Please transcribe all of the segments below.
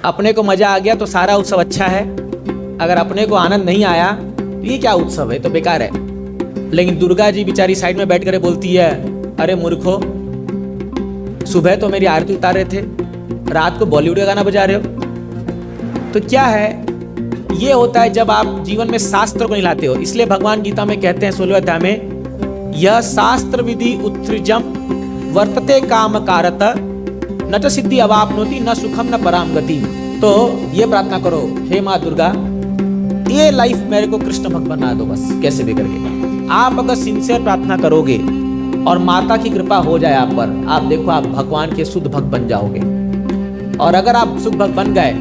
अपने को मजा आ गया तो सारा उत्सव अच्छा है, अगर अपने को आनंद नहीं आया तो ये क्या उत्सव है, तो बेकार है। लेकिन दुर्गा जी बेचारी साइड में बैठ कर बोलती है, अरे मूर्खो, सुबह तो मेरी आरती उतार रहे थे, रात को बॉलीवुड का गाना बजा रहे हो। तो क्या है, ये होता है जब आप जीवन में शास्त्र को नहीं लाते हो। इसलिए भगवान गीता में कहते हैं 16वें अध्याय में, यह शास्त्र विधि उत्सृजम वर्तते काम कारत न च सिद्धि अवाप्नोति न सुखम न पराम गति। तो ये प्रार्थना करो, हे माँ दुर्गा, ये लाइफ मेरे को कृष्ण भक्त बना दो बस, कैसे भी करके। आप अगर सिंसियर प्रार्थना करोगे और माता की कृपा हो जाए आप पर, आप देखो आप भगवान के शुद्ध भक्त बन जाओगे। और अगर आप शुद्ध भक्त बन गए,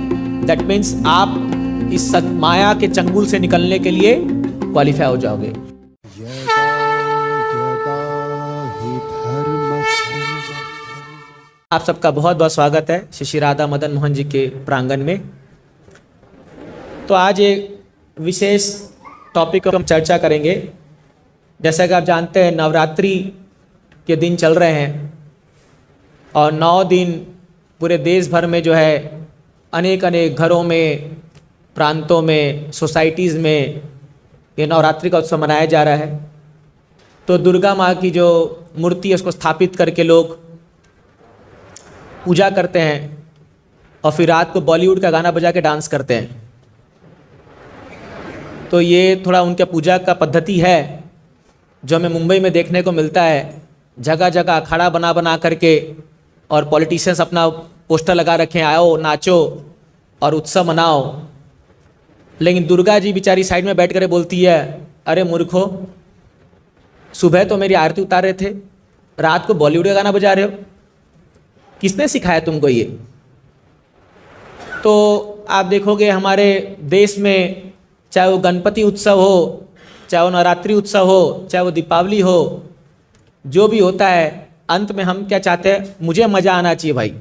दैट मीन्स आप इस माया के चंगुल से निकलने के लिए क्वालिफाई हो जाओगे। आप सबका बहुत बहुत स्वागत है श्री राधा मदन मोहन जी के प्रांगण में। तो आज एक विशेष टॉपिक पर हम चर्चा करेंगे। जैसा कि आप जानते हैं, नवरात्रि के दिन चल रहे हैं और 9 दिन पूरे देश भर में जो है अनेक घरों में, प्रांतों में, सोसाइटीज़ में ये नवरात्रि का उत्सव मनाया जा रहा है। तो दुर्गा माँ की जो मूर्ति है उसको स्थापित करके लोग पूजा करते हैं और फिर रात को बॉलीवुड का गाना बजा के डांस करते हैं। तो ये थोड़ा उनके पूजा का पद्धति है जो हमें मुंबई में देखने को मिलता है। जगह जगह अखाड़ा बना करके और पॉलिटिशियंस अपना पोस्टर लगा रखे हैं, आओ नाचो और उत्सव मनाओ। लेकिन दुर्गा जी बेचारी साइड में बैठ कर बोलती है, अरे मूर्खो, सुबह तो मेरी आरती उतार रहे थे, रात को बॉलीवुड का गाना बजा रहे हो, किसने सिखाया तुमको ये। तो आप देखोगे हमारे देश में, चाहे वो गणपति उत्सव हो, चाहे वो नवरात्रि उत्सव हो, चाहे वो दीपावली हो, जो भी होता है, अंत में हम क्या चाहते हैं, मुझे मज़ा आना चाहिए भाई।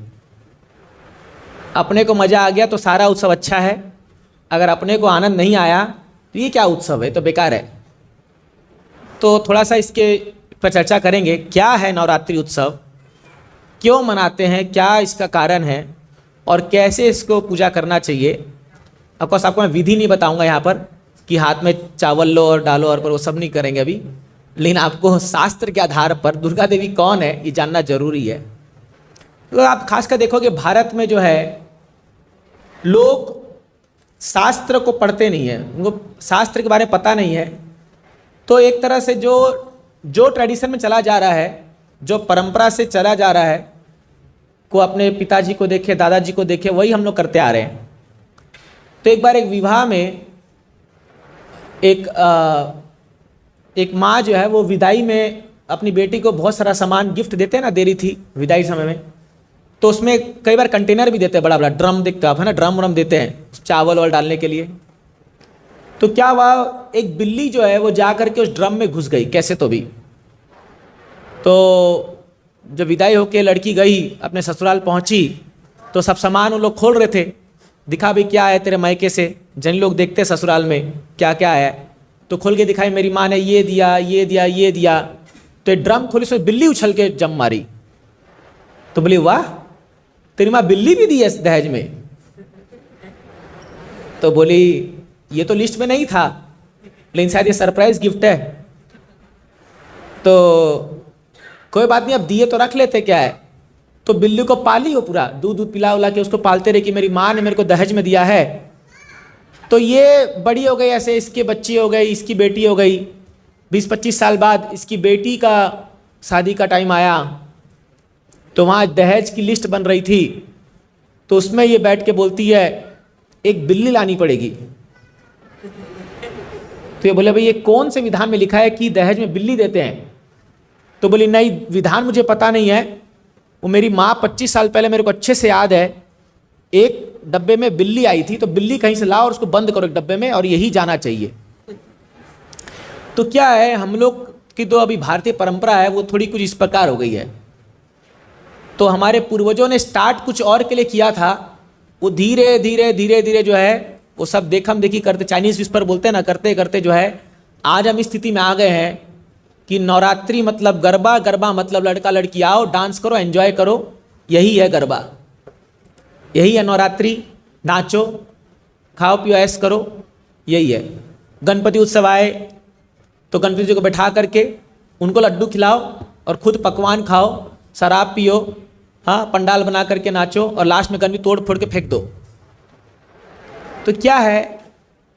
अपने को मज़ा आ गया तो सारा उत्सव अच्छा है, अगर अपने को आनंद नहीं आया तो ये क्या उत्सव है, तो बेकार है। तो थोड़ा सा इसके पर चर्चा करेंगे। क्या है नवरात्रि उत्सव, क्यों मनाते हैं, क्या इसका कारण है और कैसे इसको पूजा करना चाहिए। ऑफकोर्स आपको मैं विधि नहीं बताऊंगा यहाँ पर कि हाथ में चावल लो और डालो और पर, वो सब नहीं करेंगे अभी। लेकिन आपको शास्त्र के आधार पर दुर्गा देवी कौन है ये जानना जरूरी है। तो आप खासकर देखोगे भारत में जो है लोग शास्त्र को पढ़ते नहीं है, उनको शास्त्र के बारे में पता नहीं है। तो एक तरह से जो ट्रेडिशन में चला जा रहा है, जो परंपरा से चला जा रहा है, को अपने पिताजी को देखे, दादाजी को देखे, वही हम लोग करते आ रहे हैं। तो एक बार एक विवाह में एक माँ जो है वो विदाई में अपनी बेटी को बहुत सारा सामान गिफ्ट देते हैं ना, दे रही थी विदाई समय में। तो उसमें कई बार कंटेनर भी देते हैं, बड़ा बड़ा ड्रम दिखता है ना, ड्रम देते हैं चावल वावल डालने के लिए। तो क्या हुआ, एक बिल्ली जो है वो जा करके उस ड्रम में घुस गई कैसे तो भी। तो जब विदाई होके लड़की गई, अपने ससुराल पहुंची, तो सब सामान वो लोग खोल रहे थे, दिखा भी क्या है तेरे मायके से, जन लोग देखते ससुराल में क्या क्या है। तो खोल के दिखाई, मेरी माँ ने ये दिया ये दिया ये दिया। तो ड्रम खोली, उसमें बिल्ली उछल के जम मारी। तो बोली, वाह, तेरी माँ बिल्ली भी दी है दहेज में। तो बोली, ये तो लिस्ट में नहीं था, लेकिन शायद ये सरप्राइज गिफ्ट है। तो कोई बात नहीं, अब दिए तो रख लेते, क्या है। तो बिल्ली को पाली हो, पूरा दूध पिला उला के उसको पालते रहे कि मेरी माँ ने मेरे को दहेज में दिया है। तो ये बड़ी हो गई, ऐसे इसकी बच्ची हो गई, इसकी बेटी हो गई। 20-25 साल बाद इसकी बेटी का शादी का टाइम आया, तो वहाँ दहेज की लिस्ट बन रही थी। तो उसमें ये बैठ के बोलती है, एक बिल्ली लानी पड़ेगी। तो ये बोले, भाई ये कौन से विधान में लिखा है कि दहेज में बिल्ली देते हैं। तो बोली, नहीं, विधान मुझे पता नहीं है, वो मेरी माँ 25 साल पहले, मेरे को अच्छे से याद है, एक डब्बे में बिल्ली आई थी, तो बिल्ली कहीं से लाओ और उसको बंद करो एक डब्बे में, और यही जाना चाहिए। तो क्या है, हम लोग की तो अभी भारतीय परंपरा है वो थोड़ी कुछ इस प्रकार हो गई है। तो हमारे पूर्वजों ने स्टार्ट कुछ और के लिए किया था, वो धीरे धीरे जो है वो सब देखम देखी करते, चाइनीज विस्पर बोलते हैं ना, करते करते जो है आज हम इस स्थिति में आ गए हैं कि नवरात्रि मतलब गरबा, गरबा मतलब लड़का लड़की आओ डांस करो एंजॉय करो, यही है गरबा, यही है नवरात्रि। नाचो, खाओ पियो, ऐश करो, यही है। गणपति उत्सव आए तो गणपति जी को बैठा करके उनको लड्डू खिलाओ और खुद पकवान खाओ, शराब पियो, हाँ, पंडाल बना करके नाचो और लास्ट में गणपति तोड़ फोड़ के फेंक दो। तो क्या है,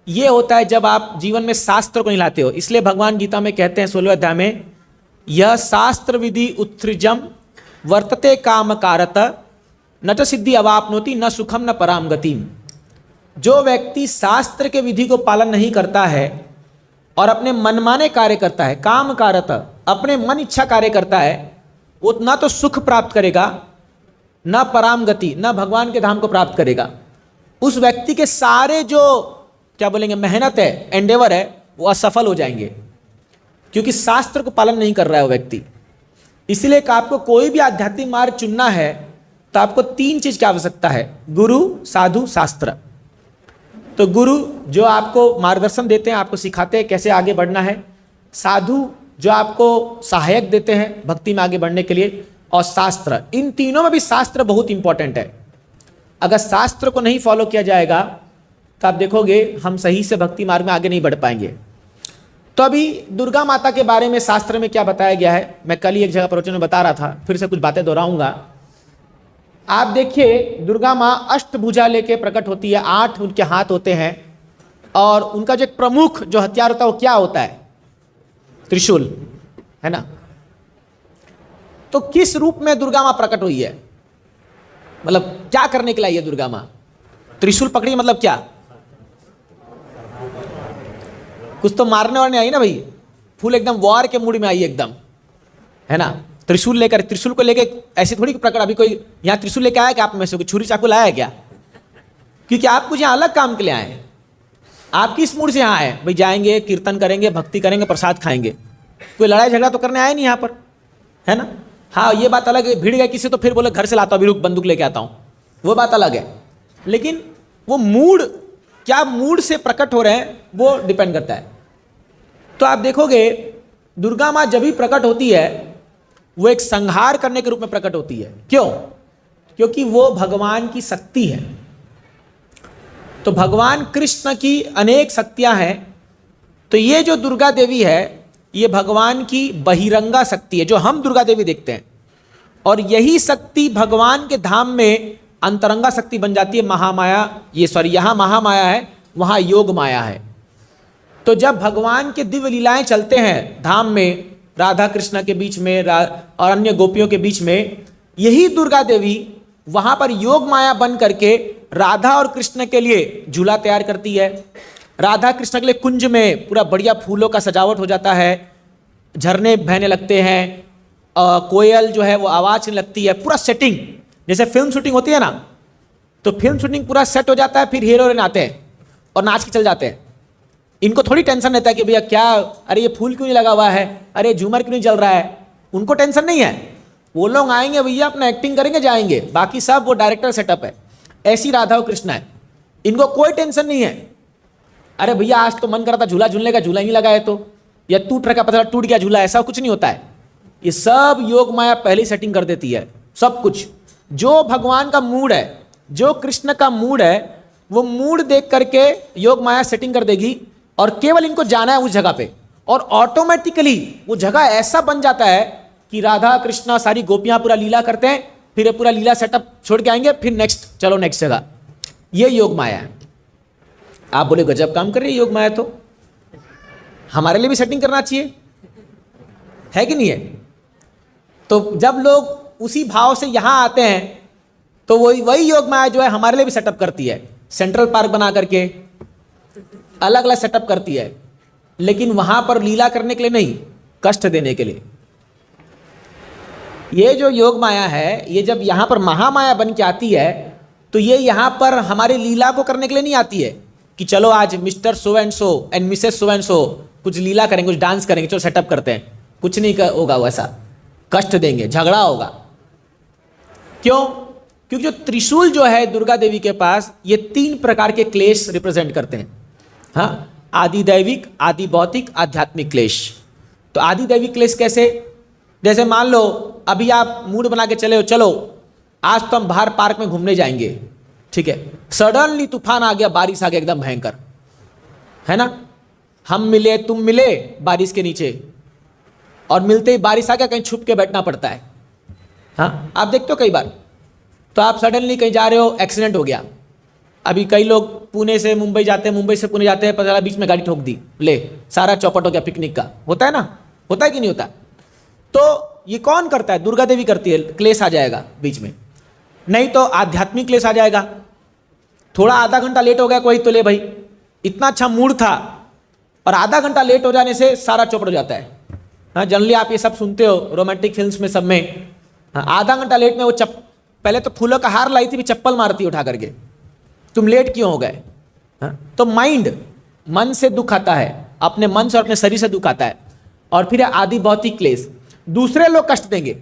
ये होता है जब आप जीवन में शास्त्र को नहीं लाते हो। इसलिए भगवान गीता में कहते हैं 16वें अध्याय में, यह शास्त्र विधि उत्सृजम वर्तते काम कारत न च सिद्धि अवापनोति न सुखम न पराम गतिम। जो व्यक्ति शास्त्र के विधि को पालन नहीं करता है और अपने मनमाने कार्य करता है, काम कारत, अपने मन इच्छा कार्य करता है, वो ना तो सुख प्राप्त करेगा, न पराम गति, न भगवान के धाम को प्राप्त करेगा। उस व्यक्ति के सारे जो क्या बोलेंगे मेहनत है, एंडेवर है, वो असफल हो जाएंगे, क्योंकि शास्त्र को पालन नहीं कर रहा है वो व्यक्ति। इसलिए कि आपको कोई भी आध्यात्मिक मार्ग चुनना है तो आपको 3 चीज की आवश्यकता है, गुरु, साधु, शास्त्र। तो गुरु जो आपको मार्गदर्शन देते हैं, आपको सिखाते हैं कैसे आगे बढ़ना है, साधु जो आपको सहायक देते हैं भक्ति में आगे बढ़ने के लिए, और शास्त्र। इन तीनों में भी शास्त्र बहुत इंपॉर्टेंट है। अगर शास्त्र को नहीं फॉलो किया जाएगा तो आप देखोगे हम सही से भक्ति मार्ग में आगे नहीं बढ़ पाएंगे। तो अभी दुर्गा माता के बारे में शास्त्र में क्या बताया गया है, मैं कल ही एक जगह प्रवचन में बता रहा था, फिर से कुछ बातें दोहराऊंगा। आप देखिए, दुर्गा माँ अष्टभुजा लेके प्रकट होती है, 8 उनके हाथ होते हैं, और उनका जो एक प्रमुख जो हथियार होता है वो क्या होता है, त्रिशूल, है ना। तो किस रूप में दुर्गा माँ प्रकट हुई है, मतलब क्या करने के लिए आई है दुर्गा माँ? त्रिशूल पकड़ी मतलब क्या, कुछ तो मारने वाले आई ना भाई, फुल एकदम वॉर के मूड में आई एकदम, है ना। त्रिशूल लेकर, त्रिशूल को लेकर ऐसी थोड़ी प्रकट, अभी कोई यहाँ त्रिशूल लेकर आया क्या आप में से, कोई छुरी चाकू लाया क्या? क्योंकि आप कुछ यहाँ अलग काम के लिए आए हैं। आप किस मूड से यहाँ आए भाई? जाएंगे, कीर्तन करेंगे, भक्ति करेंगे, प्रसाद खाएंगे, कोई लड़ाई झगड़ा तो करने आए नहीं यहाँ पर, है ना। हाँ, ये बात अलग है, भीड़ गए किसी तो फिर बोले घर से लाता हूँ, अभी रुक बंदूक लेके आता हूँ, वो बात अलग है। लेकिन वो मूड, क्या मूड से प्रकट हो रहे हैं, वो डिपेंड करता है। तो आप देखोगे दुर्गा माँ जब भी प्रकट होती है वो एक संहार करने के रूप में प्रकट होती है। क्यों? क्योंकि वो भगवान की शक्ति है। तो भगवान कृष्ण की अनेक शक्तियां हैं, तो ये जो दुर्गा देवी है ये भगवान की बहिरंगा शक्ति है जो हम दुर्गा देवी देखते हैं, और यही शक्ति भगवान के धाम में अंतरंगा शक्ति बन जाती है, महामाया। यहाँ महामाया है, वहाँ योग माया है। तो जब भगवान के दिव्य लीलाएं चलते हैं धाम में, राधा कृष्ण के बीच में और अन्य गोपियों के बीच में, यही दुर्गा देवी वहाँ पर योग माया बन करके राधा और कृष्ण के लिए झूला तैयार करती है। राधा कृष्ण के लिए कुंज में पूरा बढ़िया फूलों का सजावट हो जाता है, झरने बहने लगते हैं, कोयल जो है वो आवाज़ लगती है, पूरा सेटिंग जैसे फिल्म शूटिंग होती है ना, तो फिल्म शूटिंग पूरा सेट हो जाता है। फिर हीरो हीरोइन आते हैं और नाच के चल जाते हैं। इनको थोड़ी टेंशन रहता है कि भैया क्या, अरे ये फूल क्यों नहीं लगा हुआ है, अरे झूमर क्यों नहीं चल रहा है, उनको टेंशन नहीं है। वो लोग आएंगे भैया, अपना एक्टिंग करेंगे, जाएंगे, बाकी सब वो डायरेक्टर सेटअप है। ऐसी राधा और कृष्ण है, इनको कोई टेंशन नहीं है। अरे भैया आज तो मन कर रहा था झूला झूलने का, झूला ही नहीं लगा है, तो या टूट रखा, पता टूट गया झूला, ऐसा कुछ नहीं होता है। ये सब योग माया पहले सेटिंग कर देती है सब कुछ। जो भगवान का मूड है, जो कृष्ण का मूड है, वो मूड देख करके योग माया सेटिंग कर देगी, और केवल इनको जाना है उस जगह पे, और ऑटोमेटिकली वो जगह ऐसा बन जाता है कि राधा कृष्णा सारी गोपियां पूरा लीला करते हैं, फिर पूरा लीला सेटअप छोड़ के आएंगे, फिर नेक्स्ट, चलो नेक्स्ट जगह। ये योग माया है। आप बोले गजब काम कर रही है योग माया, तो हमारे लिए भी सेटिंग करना चाहिए, है कि नहीं है? तो जब लोग उसी भाव से यहां आते हैं तो वही योग माया जो है हमारे लिए भी सेटअप करती है, सेंट्रल पार्क बना करके अलग अलग सेटअप करती है, लेकिन वहां पर लीला करने के लिए नहीं, कष्ट देने के लिए। ये जो योग माया है, ये जब यहां पर महामाया बन के आती है, तो ये यहां पर हमारी लीला को करने के लिए नहीं आती है कि चलो आज mister so and so and Mrs so and so कुछ लीला करेंगे, कुछ डांस करेंगे, चलो सेटअप करते हैं। कुछ नहीं होगा वैसा, कष्ट देंगे, झगड़ा होगा। क्यों? क्योंकि जो त्रिशूल जो है दुर्गा देवी के पास, ये 3 प्रकार के क्लेश रिप्रेजेंट करते हैं। हाँ, आदि दैविक, आदि भौतिक, आध्यात्मिक क्लेश। तो आदि दैविक क्लेश कैसे? जैसे मान लो अभी आप मूड बना के चले हो, चलो आज तो हम बाहर पार्क में घूमने जाएंगे, ठीक है, सडनली तूफान आ गया, बारिश आ गया एकदम भयंकर, है ना। हम मिले, तुम मिले बारिश के नीचे, और मिलते ही बारिश आ गया, कहीं छुप के बैठना पड़ता है। हाँ, आप देखते हो कई बार, तो आप सडनली कहीं जा रहे हो, एक्सीडेंट हो गया। अभी कई लोग पुणे से मुंबई जाते हैं, मुंबई से पुणे जाते हैं, पता चला बीच में गाड़ी ठोक दी, ले सारा चौपट हो गया पिकनिक का। होता है ना, होता है कि नहीं होता। तो ये कौन करता है? दुर्गा देवी करती है। क्लेश आ जाएगा बीच में, नहीं तो आध्यात्मिक क्लेश आ जाएगा। थोड़ा आधा घंटा लेट हो गया कोई, तो ले भाई इतना अच्छा मूड था, और आधा घंटा लेट हो जाने से सारा चौपट हो जाता है। हाँ, जनरली आप ये सब सुनते हो रोमांटिक फिल्म्स में, सब में। हाँ, आधा घंटा लेट में वो पहले तो फूलों का हार लाई थी, भी चप्पल मारती उठा करके, तुम लेट क्यों हो गए। हाँ, तो मन से दुख आता है, अपने मन से और अपने शरीर से दुख आता है, और फिर आदि भौतिक क्लेश, दूसरे लोग कष्ट देंगे,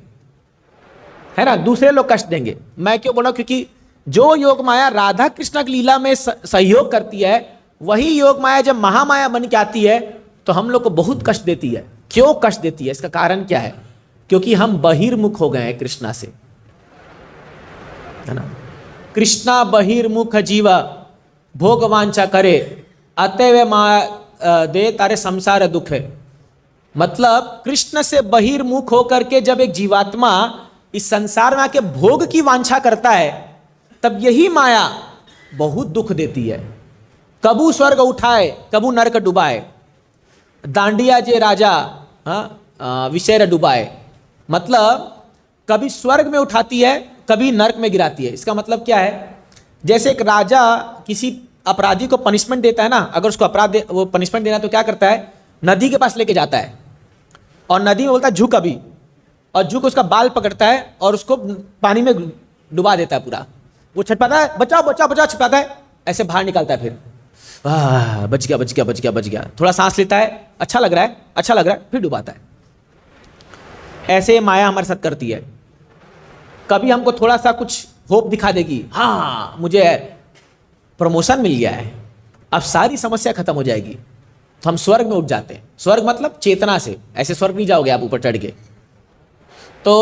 है ना, दूसरे लोग कष्ट देंगे। मैं क्यों बोला? क्योंकि जो योग माया राधा कृष्ण की लीला में सहयोग करती है, वही योग माया जब महामाया बन के आती है तो हम लोग को बहुत कष्ट देती है। क्यों कष्ट देती है? इसका कारण क्या है? क्योंकि हम बहिर्मुख हो गए हैं कृष्णा से, है ना। कृष्णा बहिर्मुख जीवा भोग वांछा करे, अतएव माया दे तारे संसार दुख है। मतलब कृष्ण से बहिर्मुख होकर के जब एक जीवात्मा इस संसार में आके भोग की वांछा करता है, तब यही माया बहुत दुख देती है। कबू स्वर्ग उठाए, कबू नरक डुबाए, दांडिया जे राजा विषय डुबाए। मतलब कभी स्वर्ग में उठाती है, कभी नरक में गिराती है। इसका मतलब क्या है? जैसे एक राजा किसी अपराधी को पनिशमेंट देता है ना, अगर उसको वो पनिशमेंट देना तो क्या करता है? नदी के पास लेके जाता है, और नदी में बोलता है झुक अभी, और झुक उसका बाल पकड़ता है और उसको पानी में डुबा देता है पूरा। वो छटपाता है, बचाओ बचाओ बचाओ, छटपाता है, ऐसे बाहर निकालता है, फिर बच गया बच गया बच गया बच गया, थोड़ा सांस लेता है, अच्छा लग रहा है अच्छा लग रहा है, फिर डुबाता है। ऐसे माया हमारे साथ करती है। कभी हमको थोड़ा सा कुछ होप दिखा देगी, हाँ मुझे प्रमोशन मिल गया है, अब सारी समस्या खत्म हो जाएगी, तो हम स्वर्ग में उठ जाते हैं। स्वर्ग मतलब चेतना से, ऐसे स्वर्ग नहीं जाओगे आप ऊपर चढ़ के। तो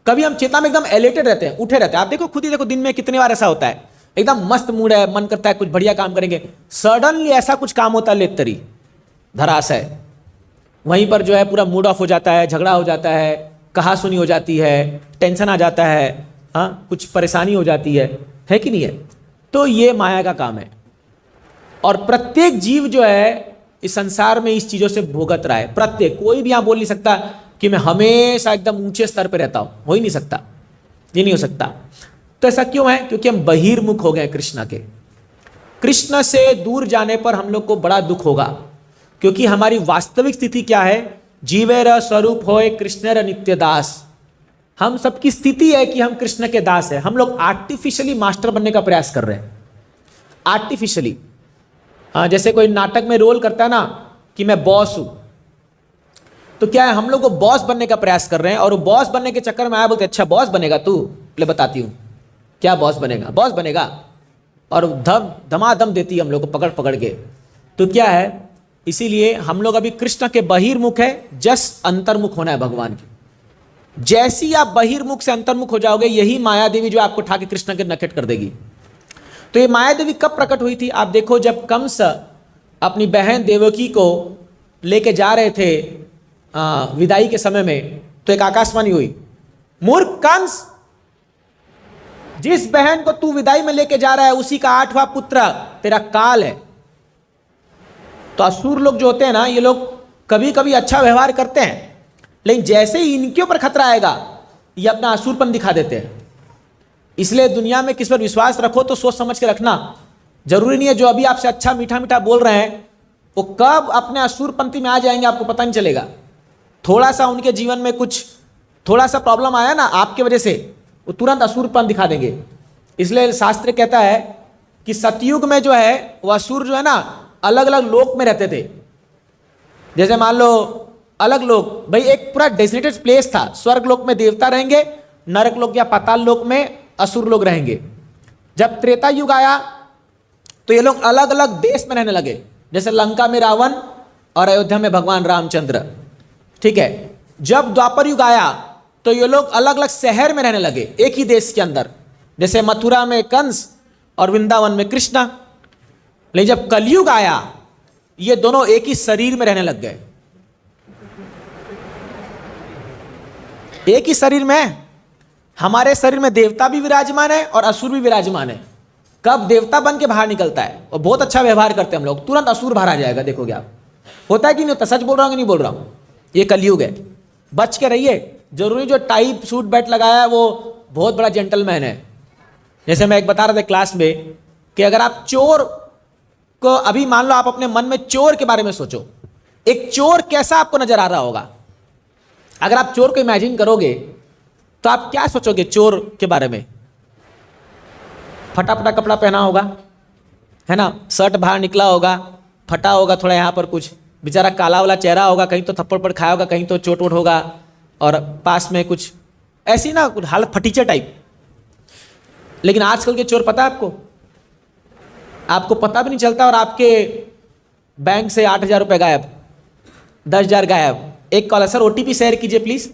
कभी हम चेतना में एकदम एलेटेड रहते हैं, उठे रहते हैं। आप देखो, खुद ही देखो, दिन में कितनी बार ऐसा होता है, एकदम मस्त मूड है, मन करता है कुछ बढ़िया काम करेंगे, सडनली ऐसा कुछ काम होता है, लेतरी धराशय, वहीं पर जो है पूरा मूड ऑफ हो जाता है, झगड़ा हो जाता है, कहासुनी हो जाती है, टेंशन आ जाता है, हाँ कुछ परेशानी हो जाती है कि नहीं है। तो ये माया का काम है, और प्रत्येक जीव जो है इस संसार में इस चीज़ों से भुगत रहा है। प्रत्येक, कोई भी यहाँ बोल नहीं सकता कि मैं हमेशा एकदम ऊंचे स्तर पर रहता हूँ, हो ही नहीं सकता, ये नहीं हो सकता। तो ऐसा क्यों है? क्योंकि हम बहिर्मुख हो गए कृष्ण के। कृष्ण से दूर जाने पर हम लोग को बड़ा दुख होगा, क्योंकि हमारी वास्तविक स्थिति क्या है? जीवेर स्वरूप होए कृष्णेर नित्य दास। हम सबकी स्थिति है कि हम कृष्ण के दास हैं। हम लोग आर्टिफिशियली मास्टर बनने का प्रयास कर रहे हैं, आर्टिफिशियली। हाँ, जैसे कोई नाटक में रोल करता है ना कि मैं बॉस हूं, तो क्या है, हम लोग को बॉस बनने का प्रयास कर रहे हैं, और वो बॉस बनने के चक्कर में आया, बोलते अच्छा बॉस बनेगा तू, ले बताती हूं क्या बॉस बनेगा, बॉस बनेगा, और धमाधम देती है हम लोग को पकड़ पकड़ के। तो क्या है, इसीलिए हम लोग अभी कृष्ण के बहिर्मुख है, जस्ट अंतर्मुख होना है भगवान के। जैसी आप बहिर्मुख से अंतर्मुख हो जाओगे, यही माया देवी जो आपको उठा के कृष्ण के नकेट कर देगी। तो ये माया देवी कब प्रकट हुई थी? आप देखो, जब कंस अपनी बहन देवकी को लेके जा रहे थे विदाई के समय में, तो एक आकाशवाणी हुई, मूर्ख कंस, जिस बहन को तू विदाई में लेके जा रहा है उसी का 8वां पुत्र तेरा काल है। तो असुर लोग जो होते हैं ना, ये लोग कभी कभी अच्छा व्यवहार करते हैं, लेकिन जैसे ही इनके ऊपर खतरा आएगा, ये अपना असुरपन दिखा देते हैं। इसलिए दुनिया में किस पर विश्वास रखो तो सोच समझ के रखना। जरूरी नहीं है जो अभी आपसे अच्छा मीठा मीठा बोल रहे हैं, वो कब अपने असुरपंथी में आ जाएंगे आपको पता नहीं चलेगा। थोड़ा सा उनके जीवन में कुछ थोड़ा सा प्रॉब्लम आया ना आपके वजह से, वो तुरंत असुरपन दिखा देंगे। इसलिए शास्त्र कहता है कि सतयुग में जो है वह असुर जो है ना, अलग अलग लोक में रहते थे। जैसे मान लो अलग लोक, भाई एक पूरा डेजिग्नेटेड प्लेस था, स्वर्ग लोक में देवता रहेंगे, नरक लोक या पाताल लोक में असुर लोग रहेंगे। जब त्रेता युग आया तो ये लोग अलग अलग देश में रहने लगे, जैसे लंका में रावण और अयोध्या में भगवान रामचंद्र, ठीक है। जब द्वापर युग आया तो ये लोग अलग अलग शहर में रहने लगे, एक ही देश के अंदर, जैसे मथुरा में कंस और वृंदावन में कृष्णा। लेकिन जब कलयुग आया, ये दोनों एक ही शरीर में रहने लग गए। एक ही शरीर में, हमारे शरीर में देवता भी विराजमान है और असुर भी विराजमान है। कब देवता बन के बाहर निकलता है और बहुत अच्छा व्यवहार करते हैं हम लोग, तुरंत असुर बाहर आ जाएगा। देखोगे आप, होता है कि नहीं होता? सच बोल रहा हूं कि नहीं बोल रहा हूं? ये कलयुग है, बच के रहिए। जरूरी जो टाई सूट बैट लगाया है वो बहुत बड़ा जेंटलमैन है। जैसे मैं एक बता रहा था क्लास में कि अगर आप चोर को, अभी मान लो आप अपने मन में चोर के बारे में सोचो, एक चोर कैसा आपको नजर आ रहा होगा? अगर आप चोर को इमेजिन करोगे तो आप क्या सोचोगे चोर के बारे में? फटा फटा कपड़ा पहना होगा, है ना, शर्ट बाहर निकला होगा, फटा होगा थोड़ा यहाँ पर, कुछ बेचारा काला वाला चेहरा होगा, कहीं तो थप्पड़ पड़ खाया होगा, कहीं तो चोट वोट होगा, और पास में कुछ ऐसी ना हालत फटीचे टाइप। लेकिन आजकल के चोर पता है आपको, आपको पता भी नहीं चलता, और आपके बैंक से 8,000 रुपये गायब, 10,000 गायब। एक कॉल है, सर OTP शेयर कीजिए प्लीज।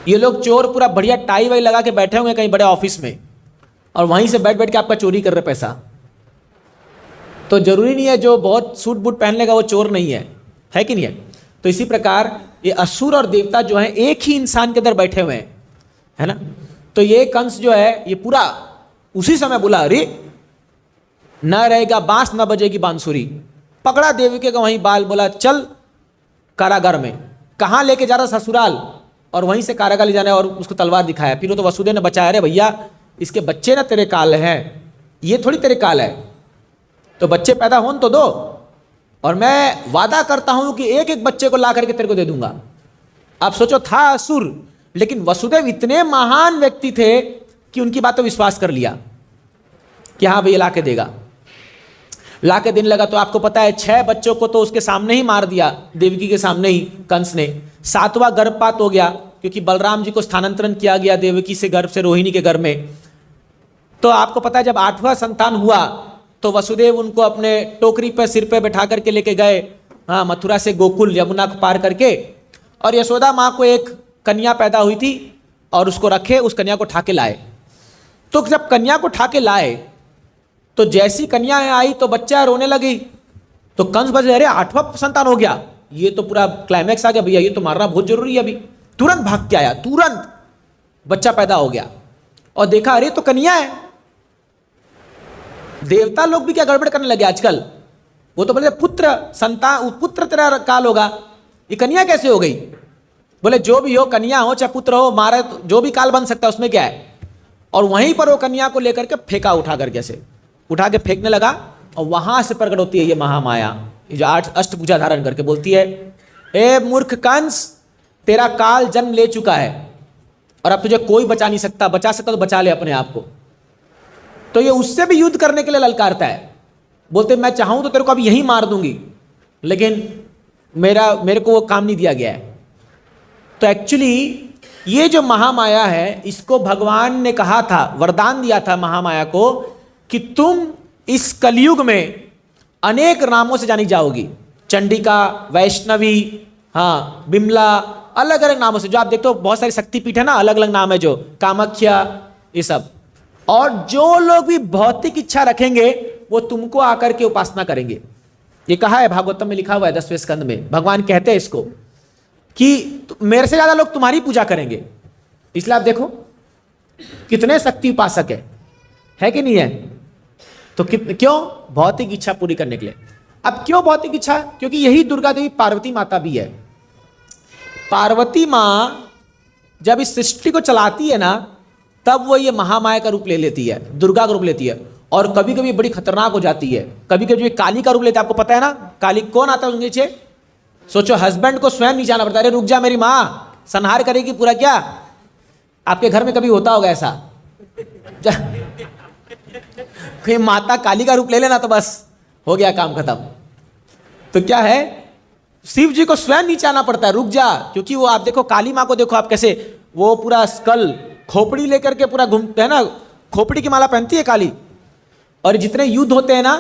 ये लोग चोर पूरा बढ़िया टाई वाई लगा के बैठे हुए हैं कहीं बड़े ऑफिस में, और वहीं से बैठ बैठ के आपका चोरी कर रहे पैसा। तो जरूरी नहीं है जो बहुत सूट बूट पहन लेगा वो चोर नहीं है कि नहीं है? तो इसी प्रकार ये असुर और देवता जो हैं एक ही इंसान के अंदर बैठे हुए हैं, है ना। तो ये कंस जो है ये पूरा उसी समय बोला, अरे न रहेगा बांस न बजेगी बांसुरी। पकड़ा देवकी का वहीं बाल, बोला चल कारागार में। कहाँ लेके जा रहा? ससुराल, और वहीं से कारागार ले जाना है, और उसको तलवार दिखाया। फिर वो तो वसुदेव ने बचाया, अरे भैया इसके बच्चे ना तेरे काल हैं, ये थोड़ी तेरे काल है, तो बच्चे पैदा होने तो दो, और मैं वादा करता हूं कि एक एक बच्चे को ला करके तेरे को दे दूंगा। आप सोचो, था असुर, लेकिन वसुदेव इतने महान व्यक्ति थे कि उनकी बात पर विश्वास कर लिया कि हाँ भैया ला के देगा। ला के दिन लगा तो आपको पता है 6 बच्चों को तो उसके सामने ही मार दिया, देवकी के सामने ही कंस ने। 7वां गर्भपात हो गया, क्योंकि बलराम जी को स्थानांतरण किया गया देवकी से गर्भ से रोहिणी के गर्भ में। तो आपको पता है जब 8वां संतान हुआ तो वसुदेव उनको अपने टोकरी पर सिर पे बैठा करके लेके गए, हाँ, मथुरा से गोकुल, यमुना को पार करके। और यशोदा माँ को एक कन्या पैदा हुई थी और उसको रखे, उस कन्या को उठा के लाए। तो जब कन्या को उठा के लाए तो जैसी कन्या आई तो बच्चा रोने लगी, तो कंस बजे, अरे 8वां संतान हो गया, ये तो पूरा क्लाइमैक्स आ गया भैया, ये तो मारना बहुत जरूरी है अभी। तुरंत भाग के आया, तुरंत बच्चा पैदा हो गया, और देखा अरे तो कन्या है। देवता लोग भी क्या गड़बड़ करने लगे आजकल, वो तो बोले पुत्र संतान, पुत्र तेरा काल होगा, ये कन्या कैसे हो गई? बोले जो भी हो, कन्या हो चाहे पुत्र हो, मारे तो जो भी काल बन सकता है, उसमें क्या है। और वहीं पर वो कन्या को लेकर के फेंका, उठा करके से उठा के फेंकने लगा, और वहां से प्रकट होती है ये महामाया, ये जो 8 अष्टभुजा धारण करके बोलती है, ए मूर्ख कंस, तेरा काल जन्म ले चुका है और अब तुझे कोई बचा नहीं सकता, बचा सकता तो बचा ले अपने आप को। तो ये उससे भी युद्ध करने के लिए ललकारता है, बोलते मैं चाहूं तो तेरे को अभी यहीं मार दूंगी, लेकिन मेरे को वो काम नहीं दिया गया है। तो एक्चुअली ये जो महामाया है, इसको भगवान ने कहा था, वरदान दिया था महामाया को कि तुम इस कलयुग में अनेक नामों से जानी जाओगी, चंडिका, वैष्णवी, हाँ, बिमला, अलग अलग नामों से। जो आप देखते हो बहुत सारी शक्तिपीठ है ना, अलग अलग नाम है, जो कामाख्या, ये सब। और जो लोग भी भौतिक इच्छा रखेंगे वो तुमको आकर के उपासना करेंगे। ये कहा है भागवतम में, लिखा हुआ है 10वें स्कंद में, भगवान कहते हैं इसको कि मेरे से ज्यादा लोग तुम्हारी पूजा करेंगे। इसलिए आप देखो कितने शक्ति उपासक है कि नहीं है? तो क्यों? भौतिक इच्छा पूरी करने के लिए। अब क्यों भौतिक इच्छा? क्योंकि यही दुर्गा देवी पार्वती माता भी है। पार्वती माँ जब इस सृष्टि को चलाती है ना, तब वो ये महामाया का रूप ले लेती है, दुर्गा का रूप लेती है, और कभी कभी बड़ी खतरनाक हो जाती है। कभी कभी काली का रूप लेती है। आपको पता है ना काली कौन आता है नीचे? सोचो, हस्बैंड को स्वयं नीचे आना पड़ता है, अरे रुक जा मेरी माँ, संहार करेगी पूरा। क्या आपके घर में कभी होता होगा ऐसा? कोई माता काली का रूप ले लेना तो बस हो गया काम खत्म। तो क्या है, शिव जी को स्वयं नीचे आना पड़ता है, रुक जा। क्योंकि वो आप देखो काली माँ को देखो आप कैसे, वो पूरा स्कल खोपड़ी लेकर के पूरा घूमते हैं ना, खोपड़ी की माला पहनती है काली। और जितने युद्ध होते हैं ना,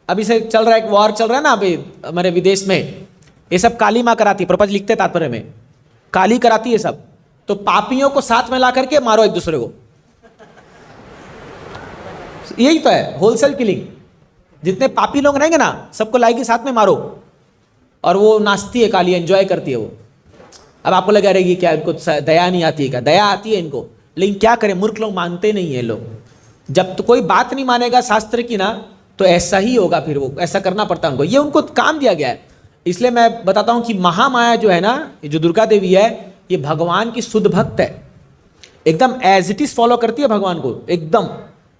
अभी से चल रहा है, एक वॉर चल रहा है ना अभी हमारे विदेश में, ये सब काली माँ कराती है। प्रपंच लिखते तात्पर्य में काली कराती है सब। तो पापियों को साथ में ला करके मारो एक दूसरे को। यही तो है होलसेल किलिंग। जितने पापी लोग रहेंगे ना सबको लाएगी साथ में मारो, और वो नाचती है काली, एंजॉय करती है वो। अब आपको लगा रहेगी क्या इनको दया नहीं आती है? क्या दया आती है इनको, लेकिन क्या करें, मूर्ख लोग मानते नहीं है लोग। जब तो कोई बात नहीं मानेगा शास्त्र की ना, तो ऐसा ही होगा, फिर वो ऐसा करना पड़ता है उनको, ये उनको काम दिया गया है। इसलिए मैं बताता हूं कि महामाया जो है ना, जो दुर्गा देवी है, ये भगवान की शुद्ध भक्त है, एकदम एज इट इज फॉलो करती है भगवान को एकदम।